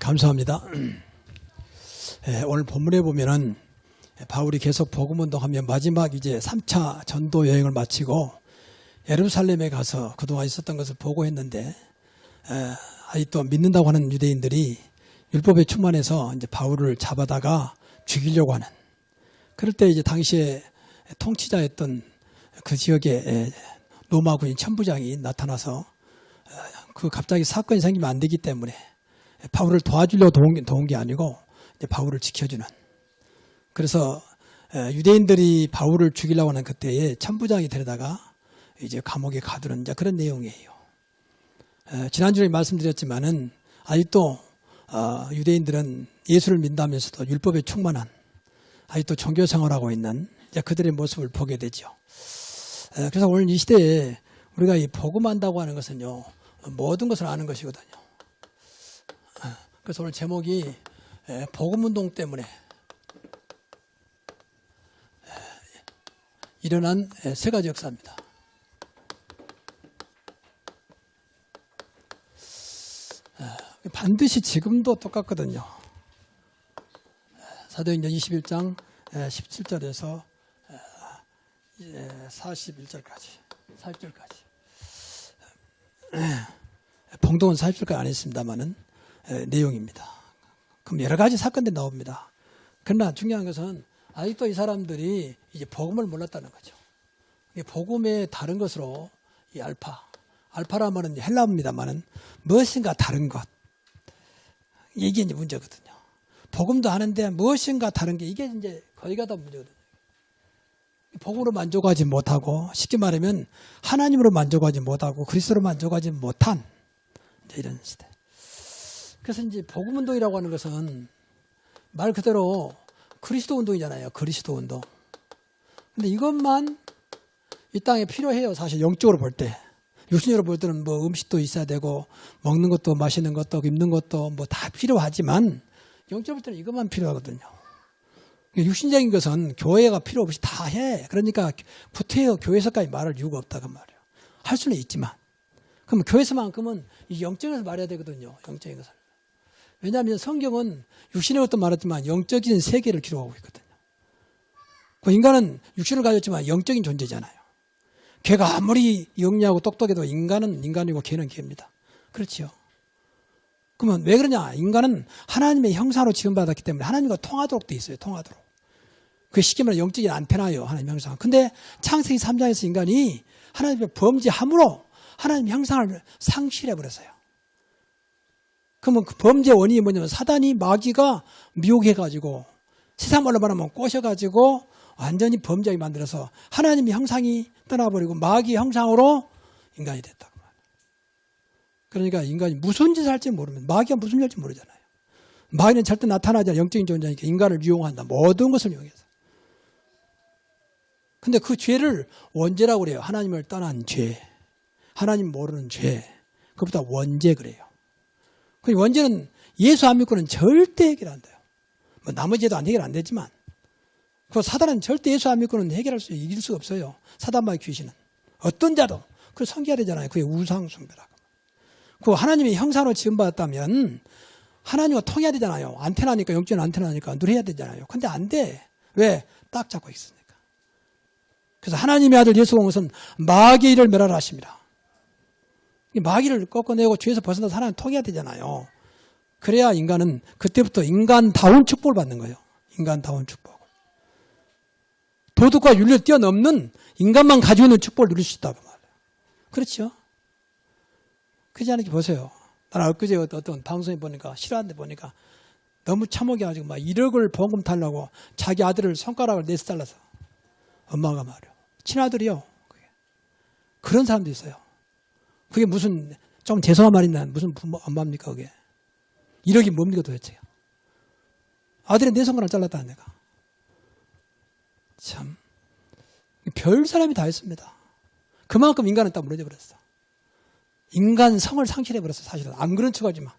감사합니다. 오늘 본문에 보면은 바울이 계속 복음운동하며 마지막 이제 3차 전도 여행을 마치고 예루살렘에 가서 그동안 있었던 것을 보고했는데 아직도 믿는다고 하는 유대인들이 율법에 충만해서 이제 바울을 잡아다가 죽이려고 하는, 그럴 때 이제 당시에 통치자였던 그 지역에 로마 군인 천부장이 나타나서 그 갑자기 사건이 생기면 안 되기 때문에 바울을 도와주려고 도운 게 아니고 이제 바울을 지켜주는. 그래서 유대인들이 바울을 죽이려고 하는 그때에 천부장이 데려다가 이제 감옥에 가두는 이제 그런 내용이에요. 지난주에 말씀드렸지만은 아직도 유대인들은 예수를 믿다면서도 율법에 충만한, 아직도 종교 생활하고 있는 이제 그들의 모습을 보게 되죠. 그래서 오늘 이 시대에 우리가 이 복음한다고 하는 것은요, 모든 것을 아는 것이거든요. 그래서 오늘 제목이 복음운동 때문에 일어난 세 가지 역사입니다. 반드시 지금도 똑같거든요. 사도행전 21장 17절에서 41절까지. 봉독은 40절까지 안 했습니다만은 내용입니다. 그럼 여러 가지 사건들이 나옵니다. 그러나 중요한 것은 아직도 이 사람들이 이제 복음을 몰랐다는 거죠. 복음의 다른 것으로 이 알파라면은 헬라어입니다만은 무엇인가 다른 것, 이게 이제 문제거든요. 복음도 하는데 무엇인가 다른 게, 이게 이제 거의 다 문제거든요. 복음으로 만족하지 못하고, 쉽게 말하면 하나님으로 만족하지 못하고 그리스도로 만족하지 못한 이런 시대. 그래서 이제 복음 운동이라고 하는 것은 말 그대로 그리스도 운동이잖아요. 그리스도 운동. 근데 이것만 이 땅에 필요해요. 사실 영적으로 볼 때. 육신으로 볼 때는 뭐 음식도 있어야 되고 먹는 것도 마시는 것도 입는 것도 뭐 다 필요하지만 영적으로 볼 때는 이것만 필요하거든요. 육신적인 것은 교회가 필요 없이 다 해. 그러니까 구태여 교회에서까지 말할 이유가 없다고 말이에요. 할 수는 있지만. 그럼 교회에서만큼은 이 영적인 것을 말해야 되거든요. 영적인 것을. 왜냐하면 성경은 육신의 것도 말했지만 영적인 세계를 기록하고 있거든요. 그 인간은 육신을 가졌지만 영적인 존재잖아요. 개가 아무리 영리하고 똑똑해도 인간은 인간이고 개는 개입니다. 그렇지요. 그러면 왜 그러냐? 인간은 하나님의 형상으로 지음받았기 때문에 하나님과 통하도록 돼 있어요. 통하도록. 그 쉽게 말해 영적인 안테나예요. 하나님의 형상. 근데 창세기 3장에서 인간이 하나님의 범죄함으로 하나님의 형상을 상실해버렸어요. 그러면 그 범죄의 원인이 뭐냐면 사단이, 마귀가 미혹해가지고 세상 말로 말하면 꼬셔가지고 완전히 범죄하게 만들어서 하나님의 형상이 떠나버리고 마귀의 형상으로 인간이 됐다고 말해요. 그러니까 인간이 무슨 짓을 할지 모르면, 마귀가 무슨 짓을 할지 모르잖아요. 마귀는 절대 나타나지 않아. 영적인 존재니까 인간을 이용한다. 모든 것을 이용해서. 근데 그 죄를 원죄라고 그래요. 하나님을 떠난 죄. 하나님 모르는 죄. 그것보다 원죄 그래요. 그 원죄는 예수 안 믿고는 절대 해결 안 돼요. 뭐 나머지도 해결 안 되지만, 그 사단은 절대 예수 안 믿고는 이길 수가 없어요. 사단마의 귀신은. 어떤 자도 그걸 섬겨야 되잖아요. 그게 우상 숭배라고. 그 하나님의 형상으로 지음받았다면 하나님과 통해야 되잖아요. 안테나니까, 영적인 안테나니까 누려야 되잖아요. 근데 안 돼. 왜? 딱 잡고 있으니까. 그래서 하나님의 아들 예수가 온 것은 마귀의 일을 멸하라 하십니다. 마귀를 꺾어내고 죄에서 벗어나서 하나님 통해야 되잖아요. 그래야 인간은 그때부터 인간다운 축복을 받는 거예요. 인간다운 축복. 도덕과 윤리를 뛰어넘는 인간만 가지고 있는 축복을 누릴 수 있다고 말해요. 그렇죠? 그렇지 않을지 보세요. 나는 엊그제 어떤 방송에 보니까, 실화인데 보니까 너무 참혹해가지고 막 1억을 보험금 타려고 자기 아들을 손가락을 내서 잘라서, 엄마가 말이요. 친아들이요. 그런 사람도 있어요. 그게 무슨, 좀 죄송한 말이나 무슨 엄마입니까, 그게. 1억이 뭡니까 도대체. 아들의 내 손가락을 잘랐다는 내가. 참. 별 사람이 다 했습니다. 그만큼 인간은 딱 무너져 버렸어. 인간 성을 상실해버렸어, 사실은. 안 그런 척 하지만.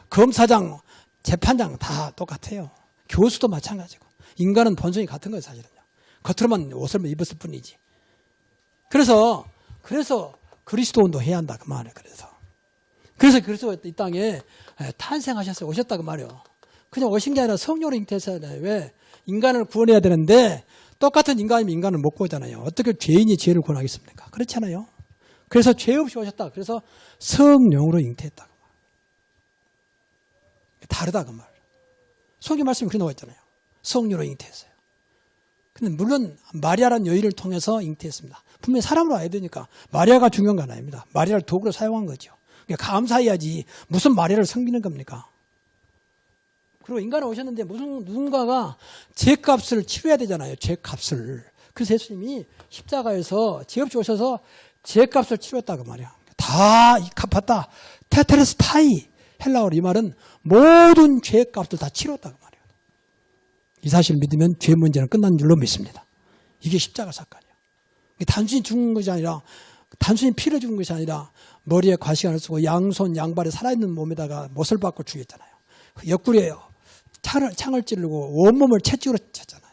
검사장, 재판장 다 똑같아요. 교수도 마찬가지고. 인간은 본성이 같은 거예요, 사실은요. 겉으로만 옷을 입었을 뿐이지. 그래서 그리스도 운동 해야 한다, 그 말이에요. 그래서 그래서 이 땅에 탄생하셨어요. 오셨다고 말이에요. 그냥 오신 게 아니라 성령으로 잉태했잖아요. 왜? 인간을 구원해야 되는데 똑같은 인간이면 인간을 못 구하잖아요. 어떻게 죄인이 죄를 구원하겠습니까? 그렇잖아요. 그래서 죄 없이 오셨다. 그래서 성령으로 잉태했다. 다르다 그 말. 성경 말씀이 그렇게 나와 있잖아요. 성령으로 잉태했어요. 근데 물론 마리아라는 여인을 통해서 잉태했습니다. 분명히 사람으로 와야 되니까 마리아가 중요한 건 아닙니다. 마리아를 도구로 사용한 거죠. 그러니까 감사해야지 무슨 마리아를 섬기는 겁니까? 그리고 인간은 오셨는데 무슨 누군가가 죄값을 치러야 되잖아요. 죄값을. 그래서 예수님이 십자가에서 죄 없이 오셔서 죄값을 치렀다고 말이야. 다 갚았다. 테테레스타이. 헬라어로 이 말은 모든 죄값을 다 치렀다고 말이에요. 이 사실을 믿으면 죄 문제는 끝난 줄로 믿습니다. 이게 십자가 사건이에요. 단순히 죽은 것이 아니라 단순히 피를 죽은 것이 아니라 머리에 과시관을 쓰고 양손 양발에 살아있는 몸에다가 못을 박고 죽였잖아요. 옆구리에 창을 찌르고 온몸을 채찍으로 쳤잖아요.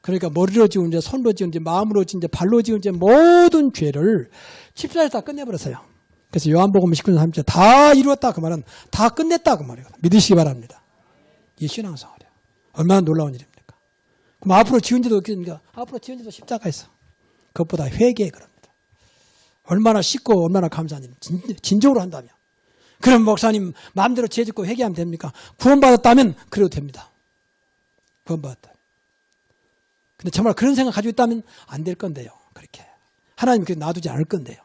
그러니까 머리로 지은 죄, 손으로 지은 죄, 마음으로 지은 죄, 발로 지은 죄 모든 죄를 십자가에서 다 끝내버렸어요. 그래서 요한복음 19장 3절 다 이루었다 그 말은 다 끝냈다 그 말이에요. 믿으시기 바랍니다. 이 신앙생활이에요. 얼마나 놀라운 일입니까? 그럼 앞으로 지은 죄도 없겠습니까? 앞으로 지은 죄도 십자가에서. 그것보다 회개에 그럽니다. 얼마나 쉽고 얼마나 감사한 일. 진정으로 한다면. 그럼 목사님 마음대로 죄 짓고 회개하면 됩니까? 구원받았다면 그래도 됩니다. 구원받았다면. 근데 정말 그런 생각 가지고 있다면 안 될 건데요. 그렇게. 하나님 그렇게 놔두지 않을 건데요.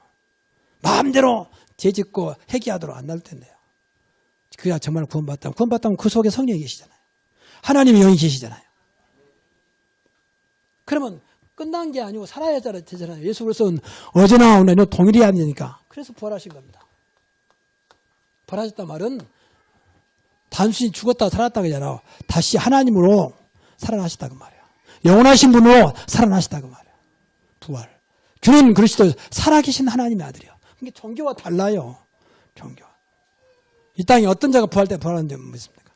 마음대로 죄 짓고 회개하도록 안 날 텐데요. 그야 정말 구원받았다면 그 속에 성령이 계시잖아요. 하나님의 영이 계시잖아요. 그러면 끝난 게 아니고 살아야 되잖아요. 예수 그리스도는 어제나 오늘도 동일이 아니니까. 그래서 부활하신 겁니다. 부활하셨단 말은 단순히 죽었다 살았다가 아니라 다시 하나님으로 살아나셨다고 말이에요. 영원하신 분으로 살아나셨다고 말이에요. 부활. 주는 그리스도 살아계신 하나님의 아들이에요. 이게 종교와 달라요. 종교와. 이 땅에 어떤 자가 부활 때 부활하는지 믿습니까?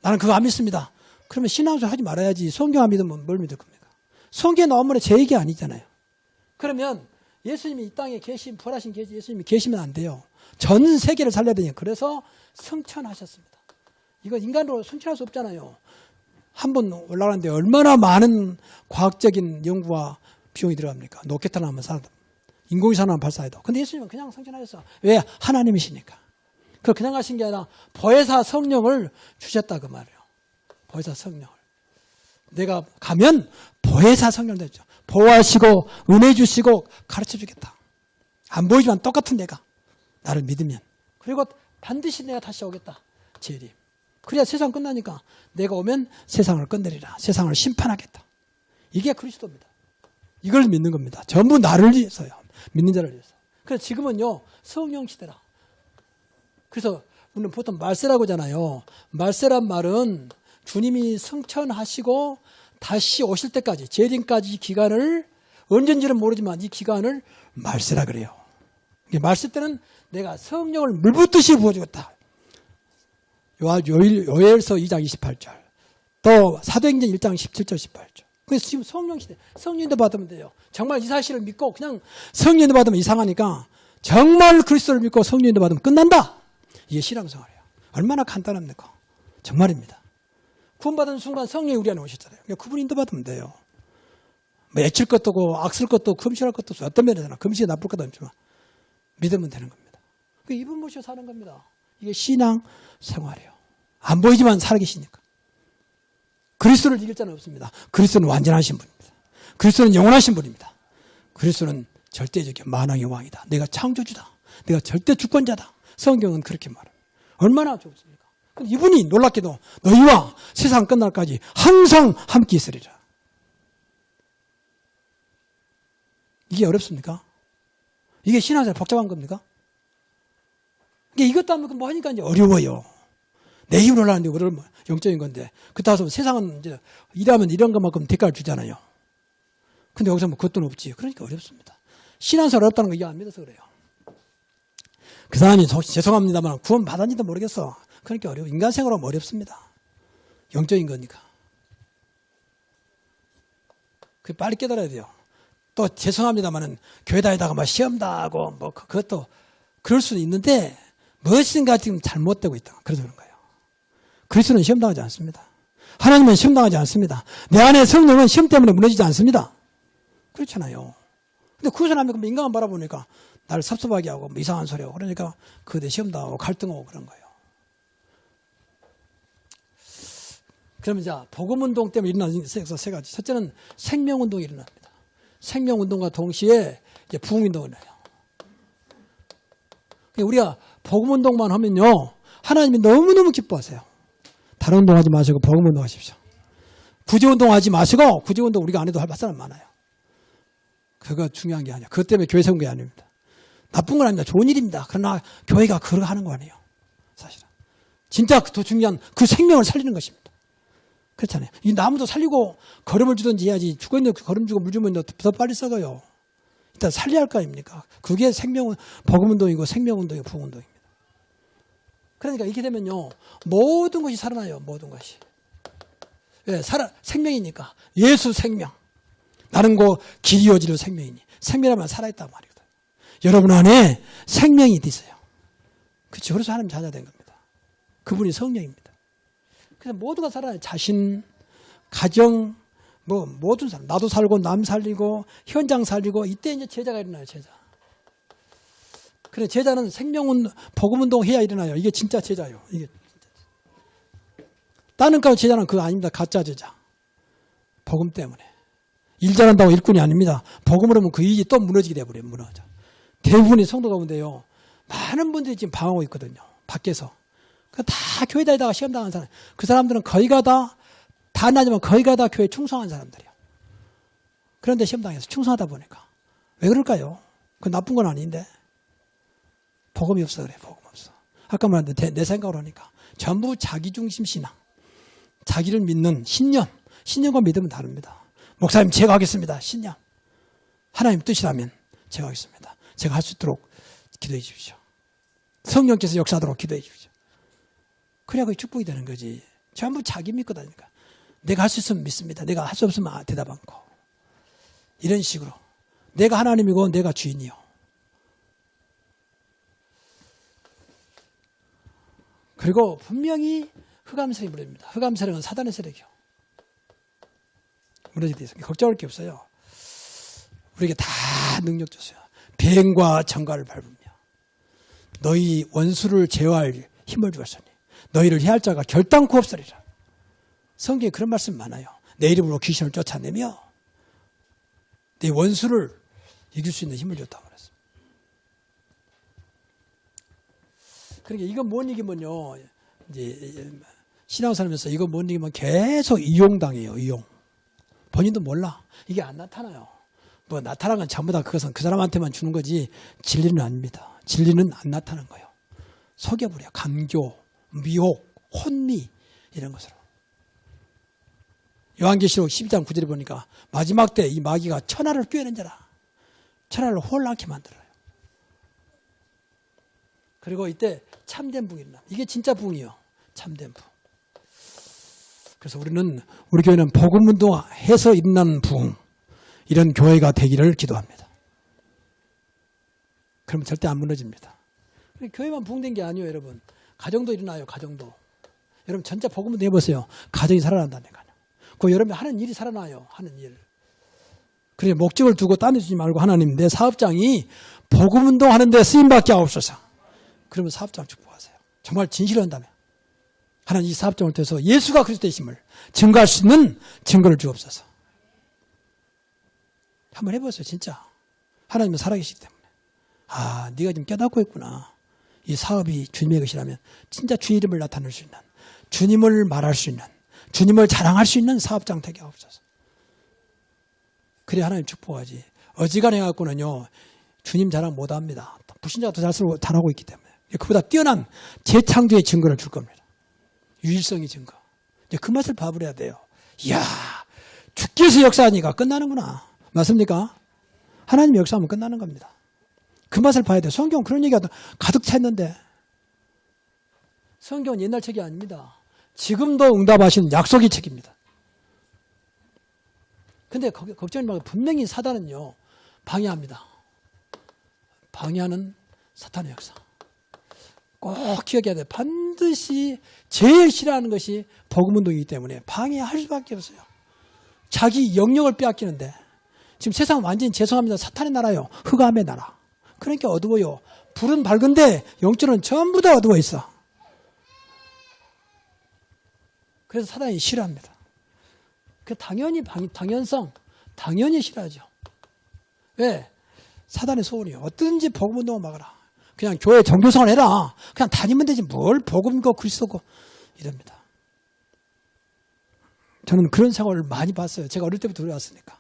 나는 그거 안 믿습니다. 그러면 신앙생활 하지 말아야지. 성경 안 믿으면 뭘 믿을 겁니까? 성경에 나온 말은 제 얘기 아니잖아요. 그러면 예수님이 이 땅에 계신 부활하신 예수님이 계시면 안 돼요. 전 세계를 살려야 되니까. 그래서 승천하셨습니다. 이거 인간으로 승천할 수 없잖아요. 한 번 올라가는데 얼마나 많은 과학적인 연구와 비용이 들어갑니까? 로켓 하나 한번 사도 인공위성 하나 발사해도. 근데 예수님은 그냥 승천하셨어. 왜? 하나님이시니까. 그걸 그냥 하신 게 아니라 보혜사 성령을 주셨다 그 말이에요. 보혜사 성령을. 내가 가면 보혜사 성령 되죠. 보호하시고 은혜 주시고 가르쳐 주겠다. 안 보이지만 똑같은 내가 나를 믿으면. 그리고 반드시 내가 다시 오겠다. 재림. 그래야 세상 끝나니까 내가 오면 세상을 끝내리라. 세상을 심판하겠다. 이게 그리스도입니다. 이걸 믿는 겁니다. 전부 나를 위해서요. 믿는 자를 위해서. 그래서 지금은요. 성령 시대라. 그래서 우리는 보통 말세라고 하잖아요. 말세란 말은 주님이 승천하시고 다시 오실 때까지 재림까지 이 기간을 언젠지는 모르지만 이 기간을 말세라 그래요. 말세 때는 내가 성령을 물붓듯이 부어주겠다. 요엘서 2장 28절 또 사도행전 1장 17절 18절. 그래서 지금 성령 시대 성령도 받으면 돼요. 정말 이 사실을 믿고 그냥 성령도 받으면 이상하니까 정말 그리스도를 믿고 성령도 받으면 끝난다. 이게 신앙생활이에요. 얼마나 간단합니까? 정말입니다. 구원받은 순간 성령이 우리 안에 오셨잖아요. 그러니까 그분 인도받으면 돼요. 뭐 애칠 것도 없고 악쓸 것도 없고 금실할 것도 없어. 어떤 면에서나 금실이 나쁠 것도 없지만 믿으면 되는 겁니다. 이분 모시고 사는 겁니다. 이게 신앙생활이에요. 안 보이지만 살아계시니까. 그리스도를 이길 자는 없습니다. 그리스도는 완전하신 분입니다. 그리스도는 영원하신 분입니다. 그리스도는 절대적인 만왕의 왕이다. 내가 창조주다. 내가 절대 주권자다. 성경은 그렇게 말합니다. 얼마나 좋습니까? 근데 이분이 놀랍게도 너희와 세상 끝날까지 항상 함께 있으리라. 이게 어렵습니까? 이게 신앙생활 복잡한 겁니까? 이것도 하면 뭐 하니까 이제 어려워요. 내 힘으로 하는데 그러면 영적인 건데. 그렇다고 세상은 이제 일하면 이런 것만큼 대가를 주잖아요. 근데 여기서 뭐 그것도 없지. 그러니까 어렵습니다. 신앙생활 어렵다는 거 이해 안 믿어서 그래요. 그 사람이 죄송합니다만 구원 받았는지도 모르겠어. 그러니까 어려워. 인간 생활은 어렵습니다. 영적인 거니까. 그 빨리 깨달아야 돼요. 또 죄송합니다만은 교회 다니다가 막 시험다 하고 뭐 그것도 그럴 수는 있는데 무엇인가 지금 잘못되고 있다. 그래서 그런 거예요. 그리스도는 시험당하지 않습니다. 하나님은 시험당하지 않습니다. 내 안에 성령은 시험 때문에 무너지지 않습니다. 그렇잖아요. 근데 그 사람이 인간만 바라보니까 나를 섭섭하게 하고 뭐 이상한 소리 하고 그러니까 그때 시험당하고 갈등하고 그런 거예요. 그러면 이제 복음운동 때문에 일어나는 세 가지. 첫째는 생명운동이 일어납니다. 생명운동과 동시에 이제 부흥운동이 일어나요. 우리가 복음운동만 하면요, 하나님이 너무너무 기뻐하세요. 다른 운동하지 마시고 복음운동 하십시오. 구제운동 하지 마시고 구제운동 우리가 안 해도 할 사람 많아요. 그거 중요한 게 아니야. 그것 때문에 교회 세운 게 아닙니다. 나쁜 건 아닙니다. 좋은 일입니다. 그러나 교회가 그렇게 하는 거 아니에요. 사실은. 진짜 더 중요한 그 생명을 살리는 것입니다. 그렇잖아요. 이 나무도 살리고 거름을 주든지 해야지. 죽어있는데 거름 주고 물 주면 더 빨리 썩어요. 일단 살려야 할 거 아닙니까? 그게 복음운동이고 생명운동이고 부흥운동입니다. 그러니까 이렇게 되면요, 모든 것이 살아나요. 모든 것이. 예, 생명이니까. 예수 생명. 나는 그 길이 오지로 생명이니. 생명이라면 살아있단 말이거든. 여러분 안에 생명이 있어요. 그렇죠. 그래서 하나님 자녀 된 겁니다. 그분이 성령입니다. 그래서 모두가 살아요. 자신, 가정, 모든 사람. 나도 살고, 남 살리고, 현장 살리고, 이때 이제 제자가 일어나요, 제자. 그래, 제자는 복음운동 해야 일어나요. 이게 진짜 제자예요. 이게. 다른 가 제자는 그거 아닙니다. 가짜 제자. 복음 때문에. 일 잘한다고 일꾼이 아닙니다. 복음을 하면 그 일이 또 무너지게 돼버려요, 무너져. 대부분의 성도 가운데요, 많은 분들이 지금 방황하고 있거든요. 밖에서. 다 교회 다니다가 시험 당한 사람. 그 사람들은 거의가 다 아니지만 거의가 다 교회에 충성한 사람들이에요. 그런데 시험 당해서 충성하다 보니까. 왜 그럴까요? 그건 나쁜 건 아닌데. 복음이 없어 그래, 복음 없어. 아까 말했는데 내 생각으로 하니까. 전부 자기중심 신앙. 자기를 믿는 신념과 믿음은 다릅니다. 목사님, 제가 하겠습니다. 신념. 하나님 뜻이라면 제가 하겠습니다. 제가 할 수 있도록 기도해 주십시오. 성령께서 역사하도록 기도해 주십시오. 그래야 그게 축복이 되는 거지. 전부 자기 믿고 다니까. 내가 할 수 있으면 믿습니다. 내가 할 수 없으면 대답 않고. 이런 식으로. 내가 하나님이고 내가 주인이요. 그리고 분명히 흑암세력이 무너집니다. 흑암세력은 사단의 세력이요. 무너지게 되어 있습니다. 걱정할 게 없어요. 우리에게 다 능력 줬어요. 뱀과 정갈을 밟으며 너희 원수를 제어할 힘을 주었으니 너희를 해할 자가 결단코 없으리라. 성경에 그런 말씀 많아요. 내 이름으로 귀신을 쫓아내며 내 원수를 이길 수 있는 힘을 줬다고 그랬어요. 그러니까 이거 못 이기면요, 이제 신앙생활하면서 이거 못 이기면 계속 이용당해요. 이용. 본인도 몰라. 이게 안 나타나요. 나타난 건 전부 다 그것은 그 사람한테만 주는 거지 진리는 아닙니다. 진리는 안 나타나는 거예요. 속여버려. 강조, 미혹, 혼미 이런 것으로. 요한계시록 12장 9절에 보니까 마지막 때 이 마귀가 천하를 꿰는 자라. 천하를 혼란케 만들어요. 그리고 이때 참된 부흥이 일어나. 이게 진짜 부흥이요. 참된 부흥. 그래서 우리 교회는 복음운동해서 일어나는 부흥, 이런 교회가 되기를 기도합니다. 그러면 절대 안 무너집니다. 교회만 부흥된 게 아니에요, 여러분. 가정도 일어나요, 가정도. 여러분 전체 복음운동 해보세요. 가정이 살아난다니까요. 그 여러분이 하는 일이 살아나요, 하는 일. 그래 목적을 두고 딴 데 주지 말고 하나님 내 사업장이 복음운동 하는 데 쓰임받게 하옵소서. 그러면 사업장 축복하세요. 정말 진실을 한다면. 하나님 이 사업장을 통해서 예수가 그리스도이심을 증거할 수 있는 증거를 주옵소서. 한번 해보세요, 진짜. 하나님은 살아계시기 때문에. 아, 네가 지금 깨닫고 있구나. 이 사업이 주님의 것이라면 진짜 주님 이름을 나타낼 수 있는, 주님을 말할 수 있는, 주님을 자랑할 수 있는 사업장 되게 하옵소서. 그래 하나님 축복하지. 어지간해 갖고는요, 주님 자랑 못합니다. 불신자가 더 잘하고 있기 때문에. 그보다 뛰어난 재창조의 증거를 줄 겁니다. 유일성의 증거. 이제 그 맛을 봐버려야 돼요. 이야, 주께서 역사하니까 끝나는구나. 맞습니까? 하나님의 역사하면 끝나는 겁니다. 그 맛을 봐야 돼요. 성경은 그런 얘기가 가득 차 있는데. 성경은 옛날 책이 아닙니다. 지금도 응답하시는 약속의 책입니다. 근데 걱정하지 말고 분명히 사단은요, 방해합니다. 방해하는 사탄의 역사. 꼭 기억해야 돼요. 반드시 제일 싫어하는 것이 복음운동이기 때문에 방해할 수밖에 없어요. 자기 영역을 빼앗기는데 지금 세상은 완전히 죄송합니다. 사탄의 나라요. 흑암의 나라. 그러니까 어두워요. 불은 밝은데 영적은 전부 다 어두워 있어. 그래서 사탄이 싫어합니다. 그 당연히 싫어하죠. 왜? 사단의 소원이요. 어떻든지 복음운동을 막아라. 그냥 교회 종교생활 해라. 그냥 다니면 되지 뭘 복음이고 그리스도고 이럽니다. 저는 그런 생활을 많이 봤어요. 제가 어릴 때부터 그래왔으니까.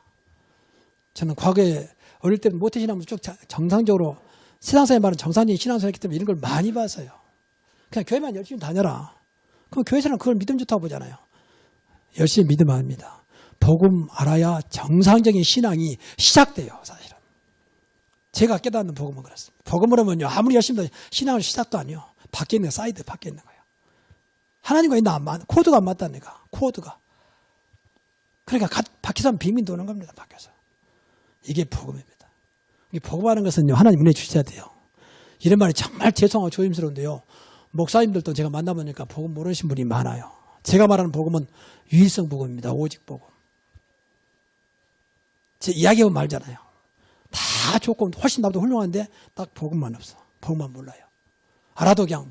저는 과거에 어릴 때부터 모태신앙부터 쭉 정상적으로 세상사에 말하는 정상적인 신앙생활 했기 때문에 이런 걸 많이 봤어요. 그냥 교회만 열심히 다녀라. 그럼 교회에서는 그걸 믿음 좋다고 보잖아요. 열심히 믿으면 합니다. 복음 알아야 정상적인 신앙이 시작돼요. 사실은. 제가 깨닫는 복음은 그렇습니다. 복음을 하면요. 아무리 열심히 해도 신앙은 시작도 아니요. 밖에 있는 사이드 밖에 있는 거예요. 하나님과 있는 안 맞, 코드가 안 맞다니까. 코드가. 그러니까 밖에서 하면 빙빙 도는 겁니다. 밖에서. 이게 복음입니다. 이 복음하는 것은요. 하나님 은혜 주셔야 돼요. 이런 말이 정말 죄송하고 조심스러운데요. 목사님들도 제가 만나보니까 복음 모르시는 분이 많아요. 제가 말하는 복음은 유일성 복음입니다. 오직 복음. 제 이야기하면 말잖아요. 다 좋고 훨씬 나보다 훌륭한데 딱 복음만 없어. 복음만 몰라요. 알아도 그냥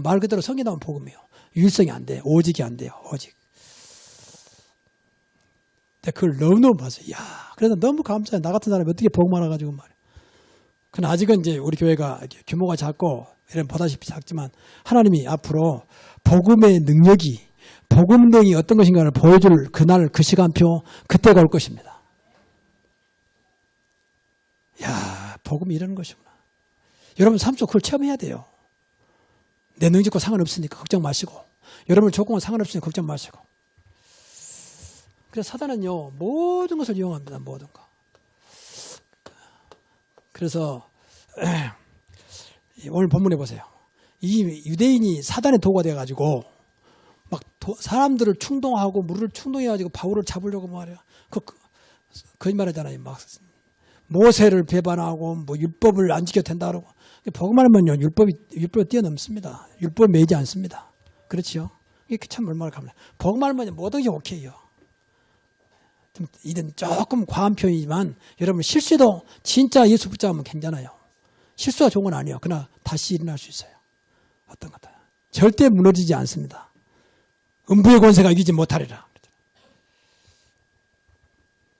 말 그대로 성경 나오면 복음이에요. 유일성이 안 돼요. 오직이 안 돼요. 오직. 근데 그걸 너무너무 봤어요. 이야, 그래서 너무 감사해요. 나 같은 사람이 어떻게 복음 알아가지고 말이에요. 그러나 아직은 이제 우리 교회가 규모가 작고 이런 보다시피 작지만 하나님이 앞으로 복음의 능력이 복음운동이 어떤 것인가를 보여줄 그날 그 시간표 그때가 올 것입니다. 야, 복음이 이런 것이구나. 여러분 삶 속 그걸 체험해야 돼요. 내 능력과 상관없으니까 걱정 마시고 여러분 조건과 상관없으니까 걱정 마시고. 그래서 사단은요 모든 것을 이용합니다. 모든 거. 그래서 오늘 본문에 보세요. 이 유대인이 사단의 도구가 돼가지고 막 사람들을 충동하고 무리를 충동해가지고 바울을 잡으려고 말이야. 거짓말하잖아요. 막 모세를 배반하고 뭐 율법을 안 지켜도 된다 그러고 복음하면요 율법을 뛰어넘습니다. 율법 매이지 않습니다. 그렇지요? 이게 참 얼마나 감사해요. 복음하면 모든 게 오케이요. 이든 조금 과한 표현이지만 여러분 실수도 진짜 예수 붙잡으면 괜찮아요. 실수가 좋은 건 아니에요. 그러나 다시 일어날 수 있어요. 어떤 것도 절대 무너지지 않습니다. 음부의 권세가 이기지 못하리라.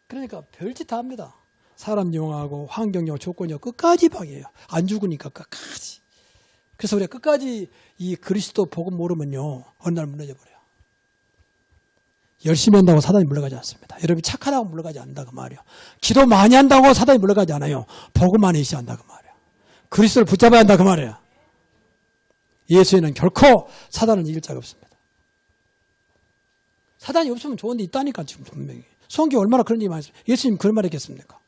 그러니까 별짓 다 합니다. 사람 이용하고 환경 이용 조건 이용 끝까지 방해해요. 안 죽으니까 끝까지. 그래서 우리가 끝까지 이 그리스도 복음 모르면요 어느 날 무너져 버려요. 열심히 한다고 사단이 물러가지 않습니다. 여러분이 착하다고 물러가지 않는다 그 말이에요. 기도 많이 한다고 사단이 물러가지 않아요. 복음 안에 있어야 한다 그 말이에요. 그리스도를 붙잡아야 한다 그 말이에요. 예수에는 결코 사단은 이길 자가 없습니다. 사단이 없으면 좋은 데 있다니까 지금 분명히. 성경에 얼마나 그런 얘기 많이 했어요. 예수님 그런 말 했겠습니까?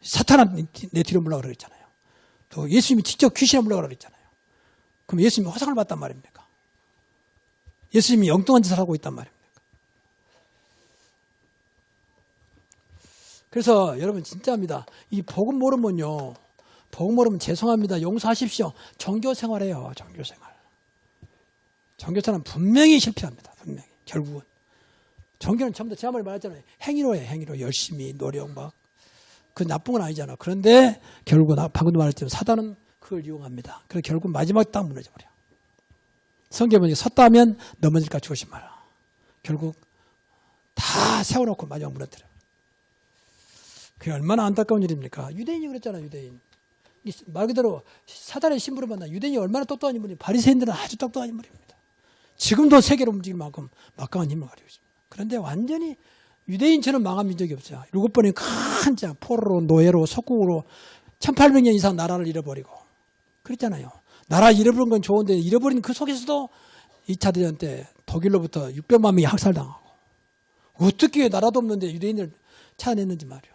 사탄은 내 뒤로 물러가라 그랬잖아요. 또 예수님이 직접 귀신에 물러가라 그랬잖아요. 그럼 예수님이 화상을 봤단 말입니까? 예수님이 엉뚱한 짓을 하고 있단 말입니까? 그래서 여러분 진짜입니다. 이 복음 모르면요. 복음 모르면 죄송합니다. 용서하십시오. 종교생활해요. 종교생활. 종교생활은 분명히 실패합니다. 분명히. 결국은. 종교는 전부 다 제가 말했잖아요. 행위로 해요. 행위로. 열심히 노력 막. 그 나쁜 건 아니잖아. 그런데 결국은 방금도 말했지만 사단은 그걸 이용합니다. 그래서 결국 마지막 딱 무너져 버려. 성경에 보니까 섰다면 넘어질까 조심하라. 결국 다 세워놓고 마지막 무너뜨려. 그게 얼마나 안타까운 일입니까? 유대인이 그랬잖아요. 유대인. 말 그대로 사단의 신부를 만나 유대인이 얼마나 똑똑한 인물이 바리새인들은 아주 똑똑한 인물입니다. 지금도 세계를 움직일 만큼 막강한 힘을 가지고 있습니다. 그런데 완전히 유대인처럼 망한 민족이 없어요. 7번의 큰 자, 포로로 노예로 속국으로 1800년 이상 나라를 잃어버리고 그랬잖아요. 나라 잃어버린 건 좋은데 잃어버린 그 속에서도 2차 대전 때 독일로부터 600만 명이 학살당하고 어떻게 나라도 없는데 유대인을 찾아냈는지 말이에요.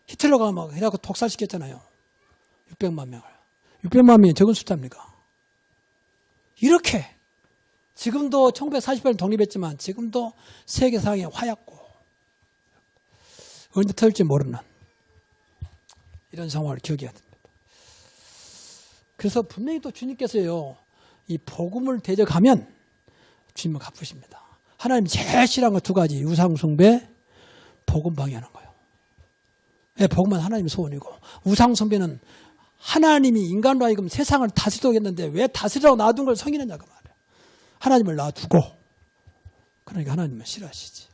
히틀러가 막 해갖고 독살시켰잖아요. 600만 명을. 600만 명이 적은 숫자입니까? 이렇게 지금도 1948년 독립했지만 지금도 세계상에 화약고 언제 터질지 모르는 이런 상황을 기억해야 됩니다. 그래서 분명히 또 주님께서요, 이 복음을 대적하면 주님은 갚으십니다. 하나님이 제일 싫어하는 거 두 가지. 우상숭배, 복음 방해하는 거예요. 네, 복음은 하나님의 소원이고, 우상숭배는 하나님이 인간으로 하여금 세상을 다스리도록 했는데 왜 다스리라고 놔둔 걸 성인했냐 그 말이에요. 하나님을 놔두고, 그러니까 하나님은 싫어하시지.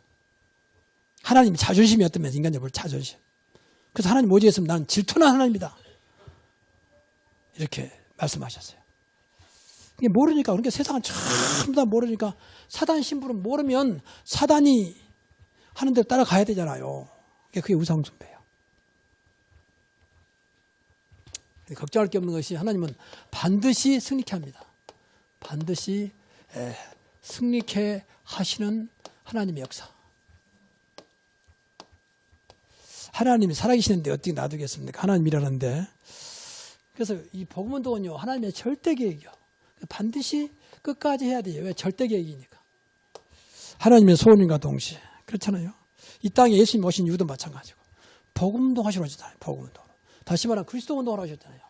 하나님이 자존심이었다면 인간적으로 자존심. 그래서 하나님 오직 했으면 나는 질투난 하나님이다. 이렇게 말씀하셨어요. 이게 모르니까, 그러니까 세상은 전부 다 모르니까 사단 신부는 모르면 사단이 하는 대로 따라가야 되잖아요. 그게 우상숭배예요. 걱정할 게 없는 것이 하나님은 반드시 승리케 합니다. 반드시 승리케 하시는 하나님의 역사. 하나님이 살아계시는데 어떻게 놔두겠습니까? 하나님이라는데. 그래서 이 복음운동은요, 하나님의 절대 계획이요. 반드시 끝까지 해야 돼요. 왜? 절대 계획이니까. 하나님의 소원인과 동시에. 그렇잖아요. 이 땅에 예수님 오신 이유도 마찬가지고. 복음운동 하시러 오셨잖아요. 복음운동. 다시 말하면 그리스도 운동을 하셨잖아요.